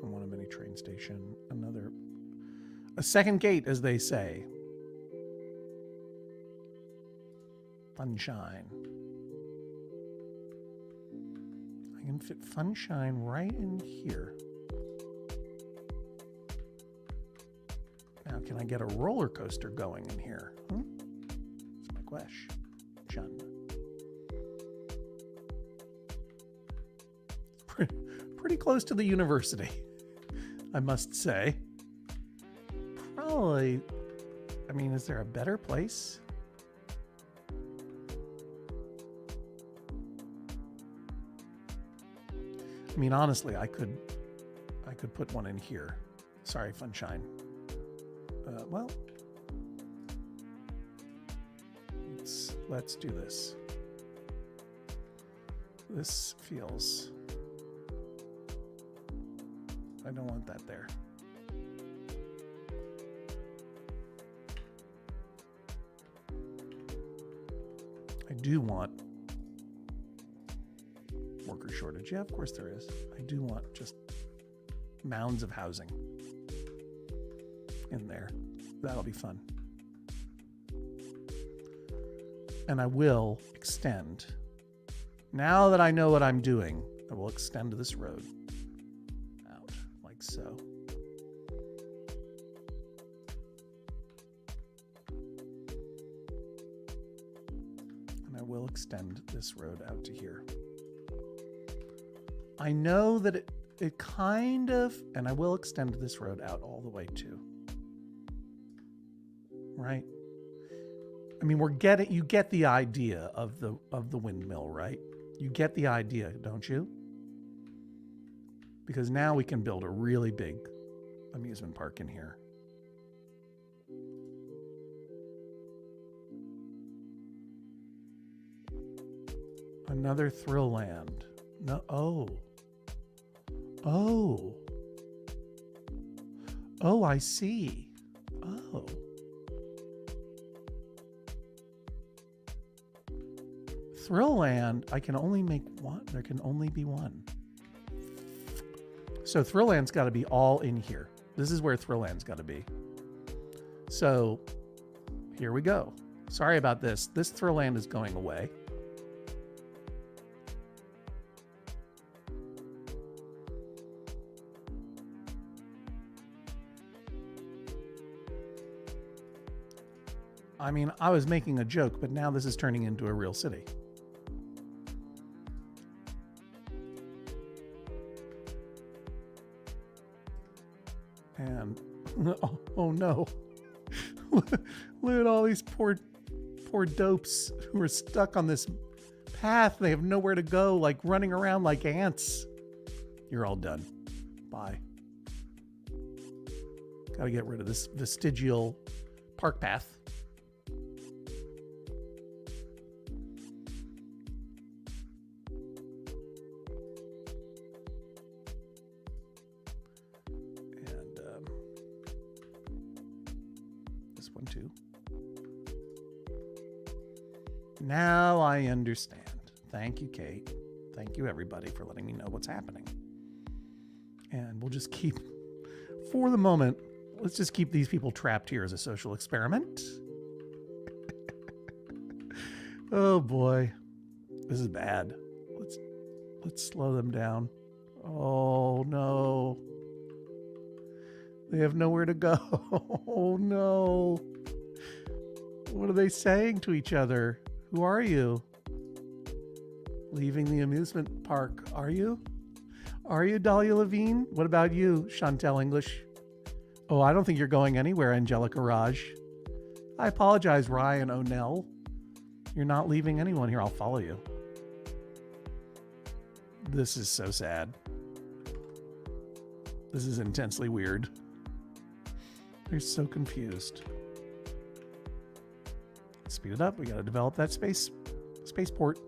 I want a mini train station. A second gate, as they say. Funshine. I can fit Funshine right in here. Now, can I get a roller coaster going in here? That's my question. Pretty close to the university, I must say. Probably, I mean, is there a better place? I mean, honestly, I could put one in here. Sorry, Funshine. Well, let's do this. This feels... I don't want that there. I do want worker shortage. Yeah, of course there is. I do want just mounds of housing in there. That'll be fun. And I will extend. Now that I know what I'm doing, I will extend this road out like so. And I will extend this road out to here. I know that it kind of, and I will extend this road out all the way too. Right? I mean, you get the idea of the windmill, right? You get the idea, don't you? Because now we can build a really big amusement park in here. Another thrill land. No, oh, I see. Oh. Thrill land, I can only make one. There can only be one. So Thrill land's got to be all in here. This is where Thrill land's got to be. So here we go. Sorry about this. This Thrill land is going away. I mean, I was making a joke, but now this is turning into a real city. And oh no. Look at all these poor dopes who are stuck on this path. They have nowhere to go, like running around like ants. You're all done. Bye. Gotta get rid of this vestigial park path. Now I understand. Thank you, Kate. Thank you, everybody, for letting me know what's happening. And we'll just keep, for the moment, let's just keep these people trapped here as a social experiment. Oh boy, this is bad. Let's slow them down. Oh no. They have nowhere to go. Oh no. What are they saying to each other? Who are you? Leaving the amusement park, are you? Are you, Dahlia Levine? What about you, Chantel English? Oh, I don't think you're going anywhere, Angelica Raj. I apologize, Ryan O'Neill. You're not leaving anyone here. I'll follow you. This is so sad. This is intensely weird. They're so confused. Speed it up. We got to develop that spaceport.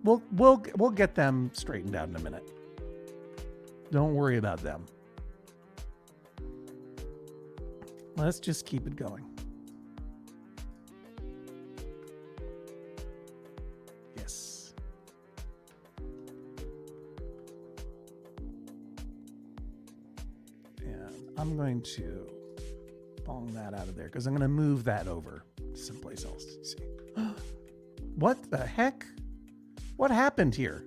We'll get them straightened out in a minute. Don't worry about them. Let's just keep it going. Yes. And I'm going to bong that out of there because I'm going to move that over someplace else. See. What the heck? What happened here?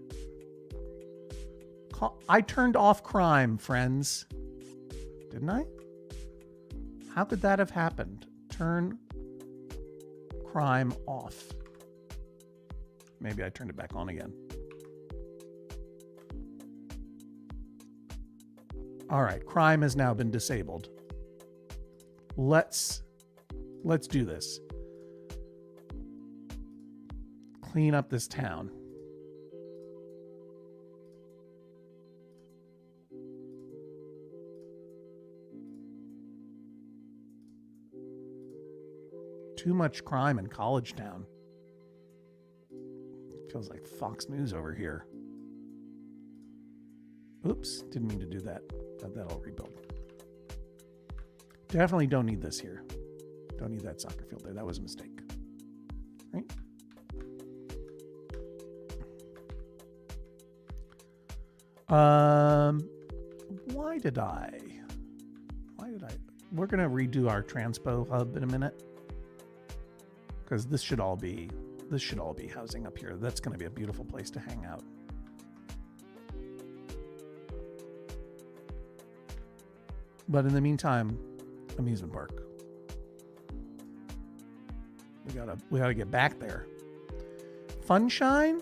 I turned off crime, friends. Didn't I? How could that have happened? Turn crime off. Maybe I turned it back on again. All right, crime has now been disabled. Let's do this. Clean up this town. Too much crime in College Town. Feels like Fox News over here. Oops, didn't mean to do that. But that'll rebuild. Definitely don't need this here. Don't need that soccer field there. That was a mistake. Right? Why did I? We're going to redo our transpo hub in a minute. Because this should all be housing up here. That's going to be a beautiful place to hang out. But in the meantime, amusement park. We gotta get back there. Funshine,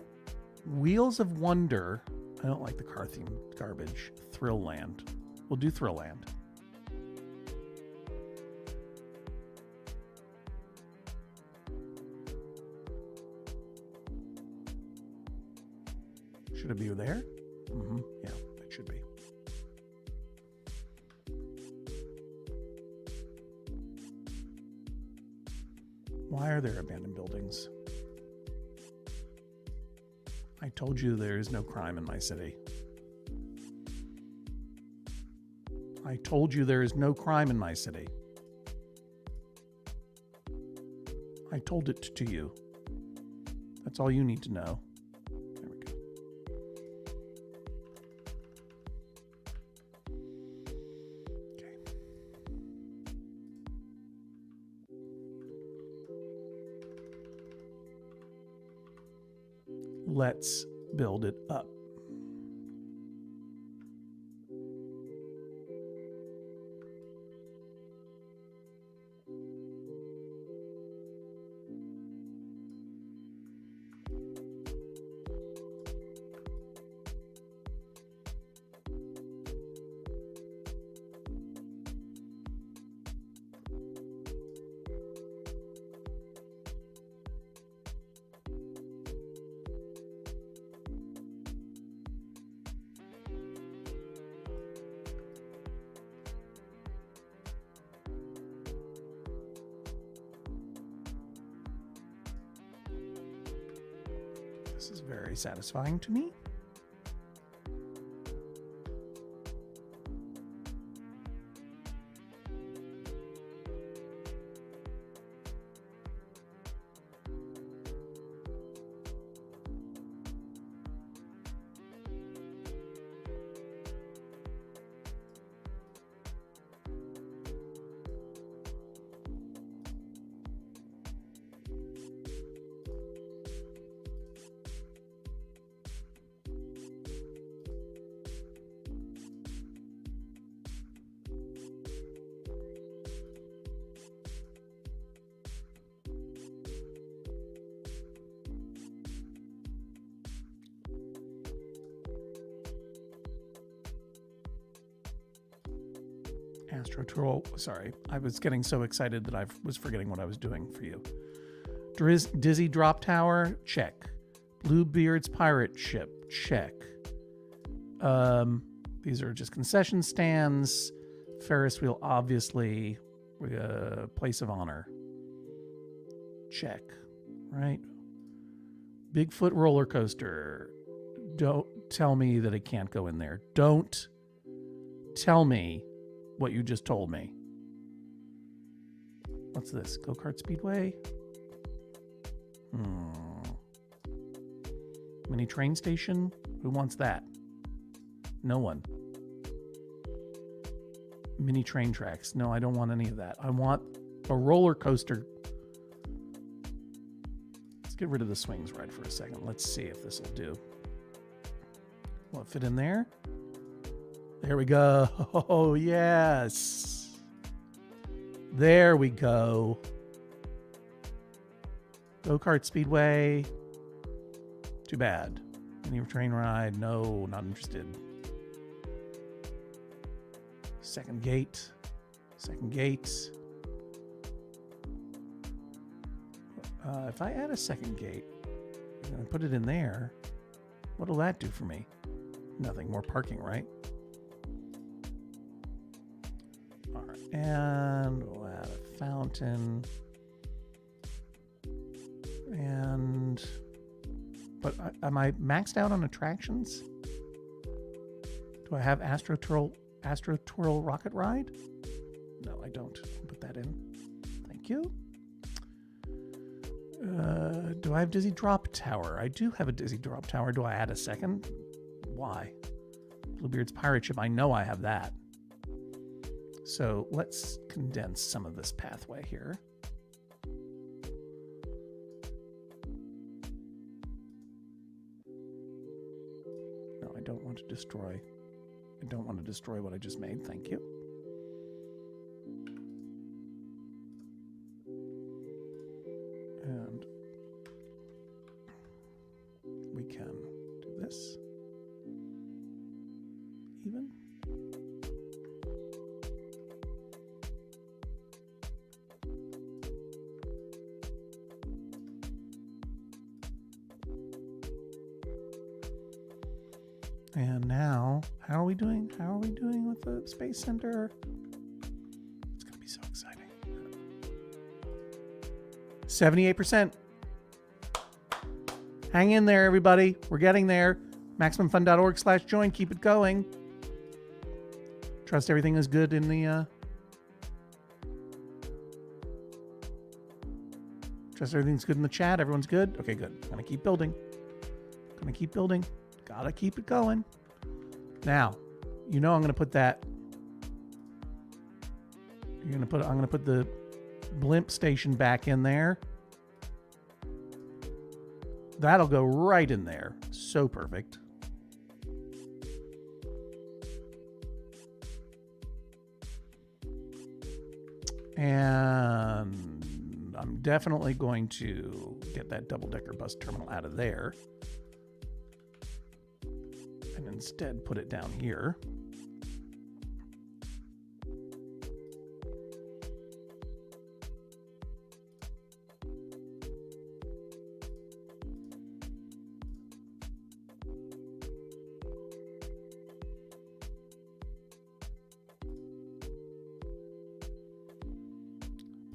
Wheels of Wonder. I don't like the car theme garbage. Thrill Land. We'll do Thrill Land. Should it be there? Mm-hmm. Yeah, it should be. Why are there abandoned buildings? I told you there is no crime in my city. I told you there is no crime in my city. I told it to you. That's all you need to know. There we go. Okay. Let's build it up. This is very satisfying to me. Astro Troll. Sorry, I was getting so excited that I was forgetting what I was doing for you. Dizzy Drop Tower, check. Bluebeard's Pirate Ship, check. These are just concession stands. Ferris wheel, obviously. Place of honor, check. Right. Bigfoot roller coaster. Don't tell me that it can't go in there. Don't tell me what you just told me. What's this? Go-kart Speedway? Mini train station? Who wants that? No one. Mini train tracks. No, I don't want any of that. I want a roller coaster. Let's get rid of the swings ride for a second. Let's see if this will do. Will it fit in there? There we go. Oh, yes. There we go. Go-kart Speedway. Too bad. Any train ride? No, not interested. Second gate. Second gate. If I add a second gate and put it in there, what'll that do for me? Nothing. More parking, right? All right. And we'll add a fountain. And, but am I maxed out on attractions? Do I have Astro Twirl Rocket Ride? No, I don't. Put that in. Thank you. Do I have Dizzy Drop Tower? I do have a Dizzy Drop Tower. Do I add a second? Why? Bluebeard's Pirate Ship. I know I have that. So let's condense some of this pathway here. No, I don't want to destroy. I don't want to destroy what I just made. Thank you. And we can do this. Even. And now, how are we doing? How are we doing with the Space Center? It's going to be so exciting. 78%. Hang in there, everybody. We're getting there. MaximumFun.org/join. Keep it going. Trust everything is good in the... Trust everything's good in the chat. Everyone's good? Okay, good. I'm going to keep building. Going to keep building. Gotta keep it going. Now, you know I'm going to put that... I'm going to put the blimp station back in there. That'll go right in there. So perfect. And I'm definitely going to get that double-decker bus terminal out of there. And instead put it down here.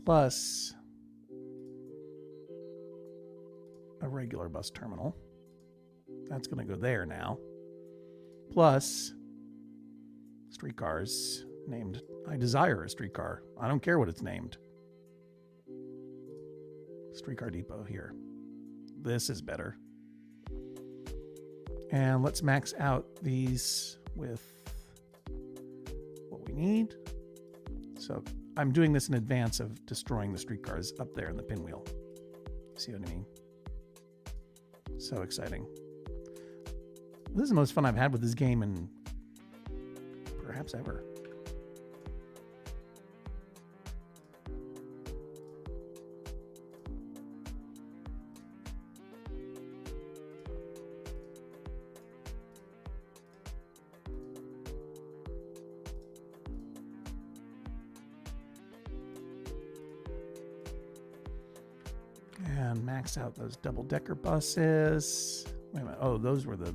Plus a regular bus terminal. That's going to go there now. Plus streetcars named I Desire a Streetcar. I don't care what it's named. Streetcar Depot here. This is better. And let's max out these with what we need. So I'm doing this in advance of destroying the streetcars up there in the pinwheel. See what I mean? So exciting. This is the most fun I've had with this game in perhaps ever. And max out those double-decker buses. Wait a minute. Oh, those were the...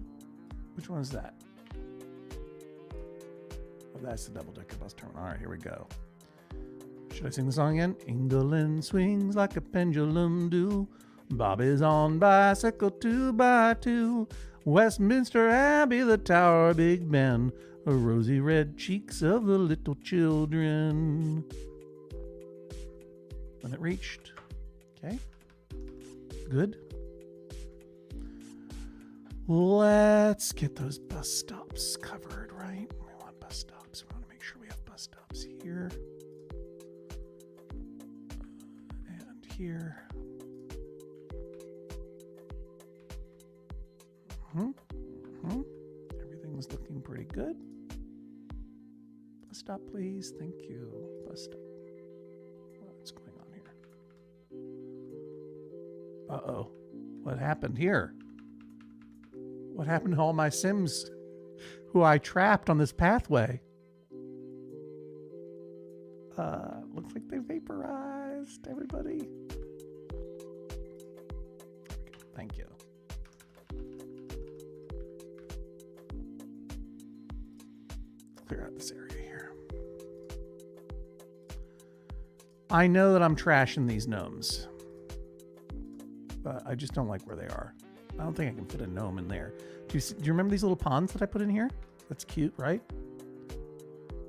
Which one is that? Oh, that's the double-decker bus terminal. All right, here we go. Should I sing the song again? England swings like a pendulum do. Bob is on bicycle 2x2. Westminster Abbey, the Tower of Big Ben. The rosy red cheeks of the little children. When it reached. Okay. Good. Let's get those bus stops covered, right? We want bus stops. We want to make sure we have bus stops here. And here. Everything's looking pretty good. Bus stop, please. Thank you. Bus stop. What's going on here? Uh-oh. What happened here? What happened to all my Sims who I trapped on this pathway? Looks like they vaporized everybody. Thank you. Clear out this area here. I know that I'm trashing these gnomes, but I just don't like where they are. I don't think I can fit a gnome in there. Do you remember these little ponds that I put in here? That's cute, right?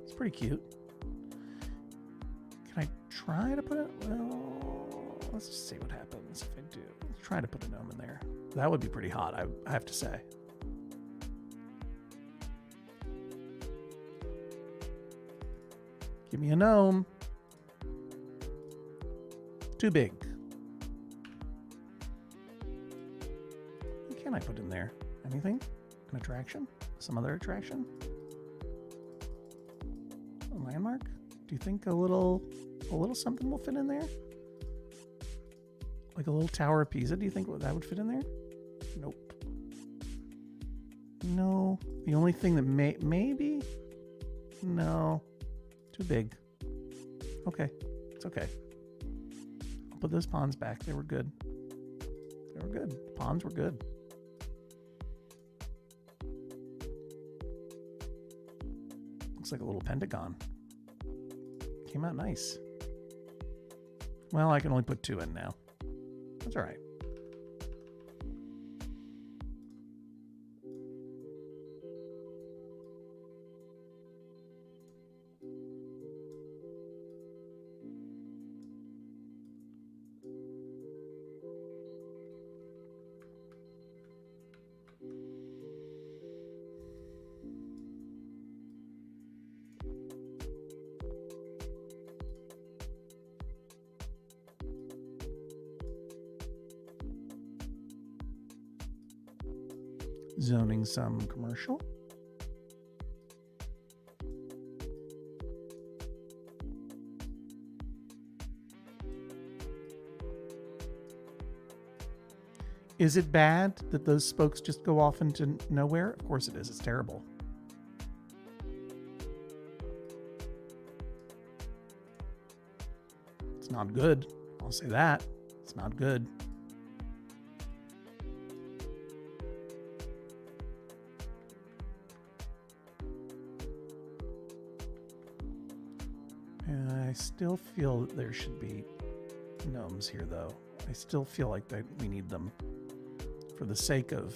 It's pretty cute. Can I try to put it? Well, let's just see what happens if I do. Let's try to put a gnome in there. That would be pretty hot, I have to say. Give me a gnome. Too big. What can I put in there? Anything? An attraction? Some other attraction? A landmark? Do you think a little something will fit in there? Like a little Tower of Pisa? Do you think that would fit in there? Nope. No. The only thing that maybe? No. Too big. Okay. It's okay. I'll put those ponds back. They were good. They were good. The ponds were good. Looks like a little pentagon. Came out nice. Well, I can only put 2 in now. That's all right. Zoning some commercial. Is it bad that those spokes just go off into nowhere? Of course it is. It's terrible. It's not good. I'll say that. It's not good. I still feel that there should be gnomes here, though. I still feel like that we need them for the sake of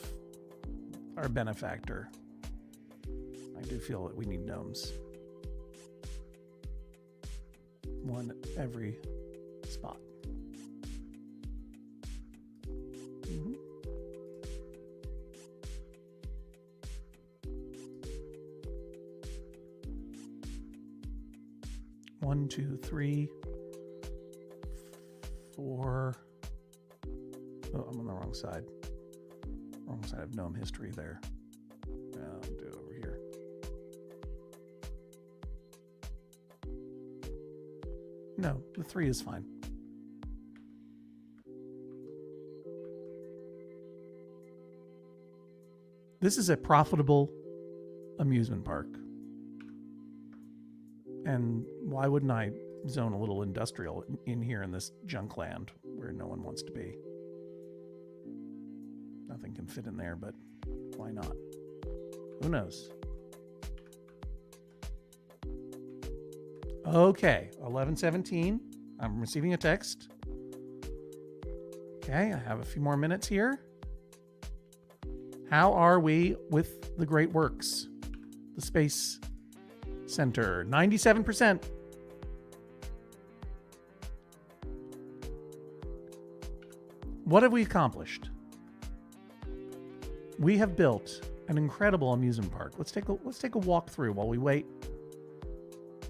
our benefactor. I do feel that we need gnomes. One at every spot. Mm-hmm. One, two, three, 4. Oh, I'm on the wrong side. Wrong side of gnome history there. I'll do it over here. No, the 3 is fine. This is a profitable amusement park. And why wouldn't I zone a little industrial in here in this junk land where no one wants to be? Nothing can fit in there, but why not? Who knows? Okay, 11:17. I'm receiving a text. Okay, I have a few more minutes here. How are we with the great works? The Space Center, 97%. What have we accomplished? We have built an incredible amusement park. Let's take a walk through while we wait.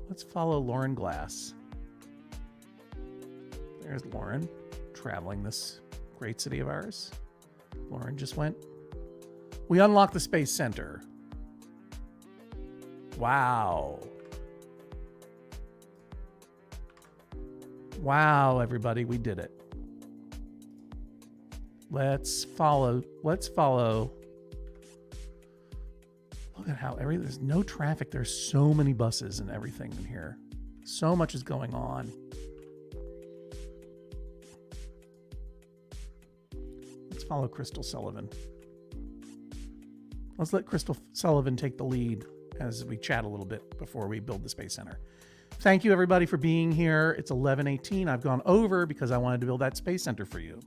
Let's follow Lauren Glass. There's Lauren traveling this great city of ours. Lauren just went. We unlocked the Space Center. Wow. Wow, everybody, we did it. Let's follow. Look at how there's no traffic. There's so many buses and everything in here. So much is going on. Let's follow Crystal Sullivan. Let's let Crystal Sullivan take the lead as we chat a little bit before we build the Space Center. Thank you, everybody, for being here. It's 11:18. I've gone over because I wanted to build that Space Center for you.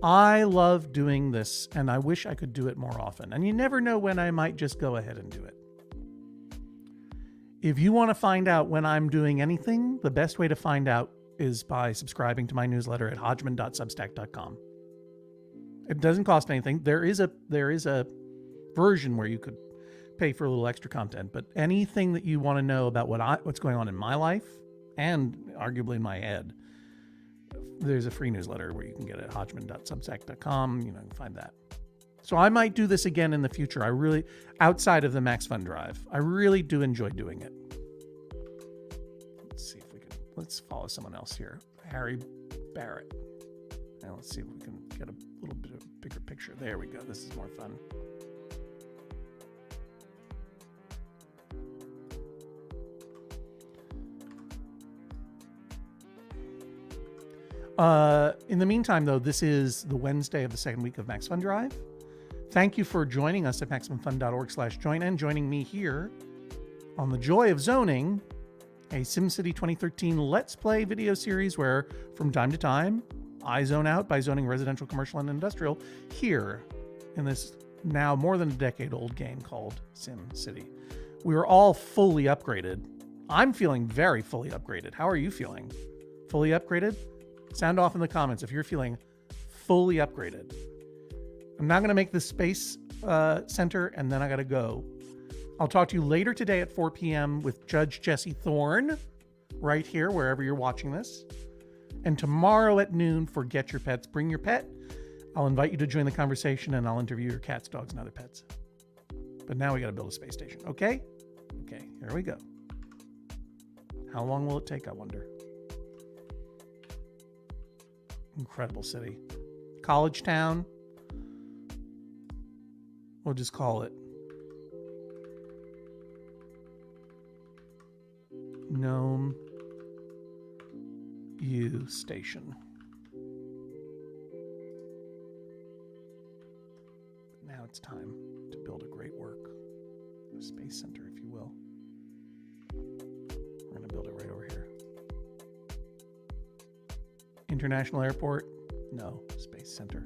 I love doing this, and I wish I could do it more often. And you never know when I might just go ahead and do it. If you want to find out when I'm doing anything, the best way to find out is by subscribing to my newsletter at hodgman.substack.com. It doesn't cost anything. There is a version where you could pay for a little extra content, but anything that you want to know about what's going on in my life and arguably in my head, there's a free newsletter where you can get it at hodgman.substack.com. You know, find that. So I might do this again in the future. I really, outside of the Max Fun Drive, I really do enjoy doing it. Let's see if we can, let's follow someone else here. Harry Barrett. Now let's see if we can get a little bit of a bigger picture. There we go. This is more fun. In the meantime, though, this is the Wednesday of the second week of Max Fun Drive. Thank you for joining us at MaximumFun.org/join and joining me here on The Joy of Zoning, a SimCity 2013 Let's Play video series where, from time to time, I zone out by zoning residential, commercial, and industrial here in this now more than a decade-old game called SimCity. We are all fully upgraded. I'm feeling very fully upgraded. How are you feeling? Fully upgraded? Sound off in the comments if you're feeling fully upgraded. I'm now going to make this space center, and then I got to go. I'll talk to you later today at 4 p.m. with Judge Jesse Thorne, right here, wherever you're watching this. And tomorrow at noon for Get Your Pets, Bring Your Pet. I'll invite you to join the conversation, and I'll interview your cats, dogs, and other pets. But now we got to build a space station, okay? Okay, here we go. How long will it take, I wonder? Incredible city. College town. We'll just call it Gnome U Station. Now it's time to build a great work. A space center, if you will. We're going to build it right over here. International Airport? No. Space Center.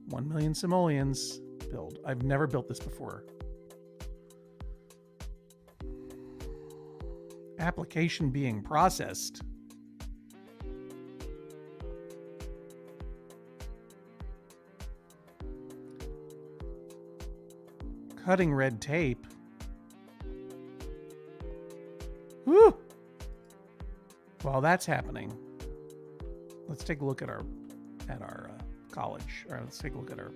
1 million simoleons. Build. I've never built this before. Application being processed. Cutting red tape. Woo! While that's happening, let's take a look at our college. Or let's take a look at our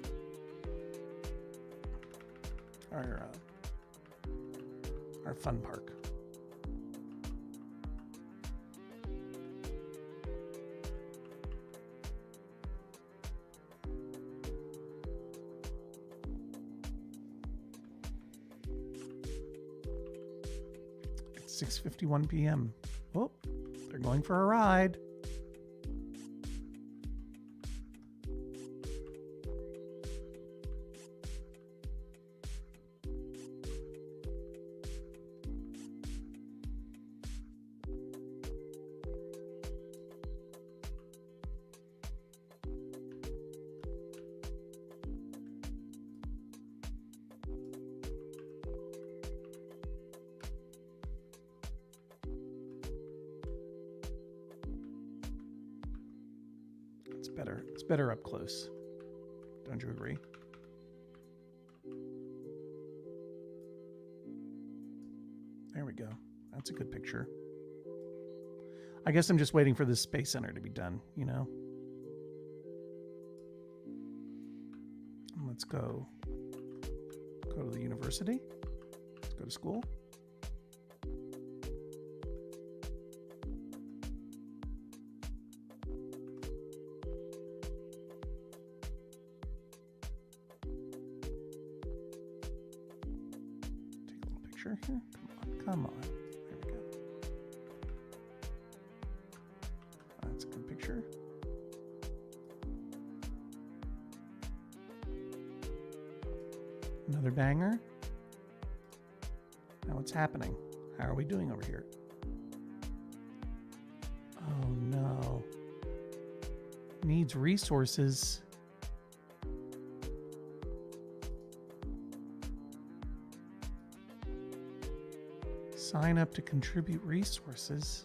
fun park. It's 6:51 p.m. Oh, they're going for a ride. It's better up close. Don't you agree? There we go. That's a good picture. I guess I'm just waiting for this space center to be done, you know? Let's go to the university. Let's go to school. Here. Come on. There we go. That's a good picture. Another banger. Now what's happening? How are we doing over here? Oh no. needs resources. Sign up to contribute resources.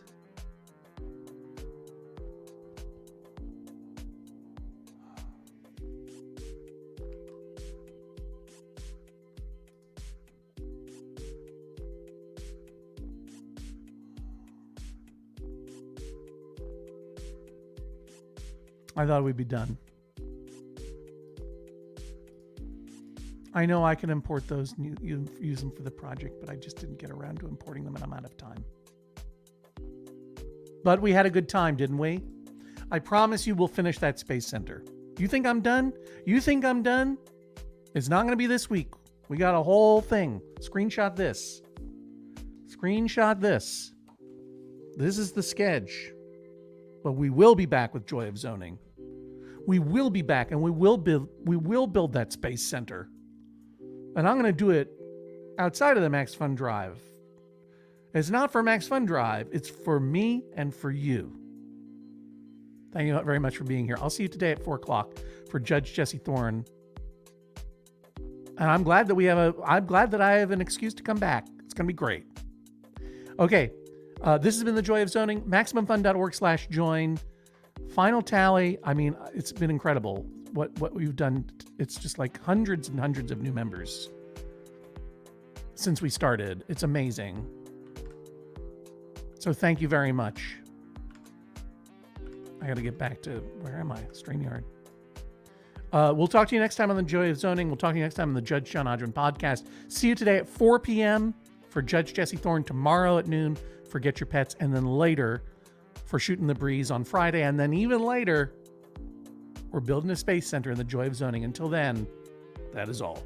I thought we'd be done. I know I can import those and use them for the project, but I just didn't get around to importing them and I'm out of time. But we had a good time, didn't we? I promise you we'll finish that Space Center. You think I'm done? You think I'm done? It's not going to be this week. We got a whole thing. Screenshot this. Screenshot this. This is the sketch. But we will be back with Joy of Zoning. We will be back and we will build that Space Center. And I'm going to do it outside of the Max Fun Drive. It's not for Max Fun Drive. It's for me and for you. Thank you very much for being here. I'll see you today at 4 o'clock for Judge Jesse Thorne. And I'm glad that I have an excuse to come back. It's going to be great. Okay. This has been the Joy of Zoning. MaximumFun.org/join. Final tally. I mean, it's been incredible what we've done. It's just like hundreds and hundreds of new members since we started. It's amazing. So thank you very much. I got to get back to, where am I? StreamYard. We'll talk to you next time on the Joy of Zoning. We'll talk to you next time on the Judge John Hodgman podcast. See you today at 4 p.m. for Judge Jesse Thorne, tomorrow at noon for Get Your Pets, and then later for Shooting the Breeze on Friday, and then even later, we're building a Space Center in the Joy of Zoning. Until then, that is all.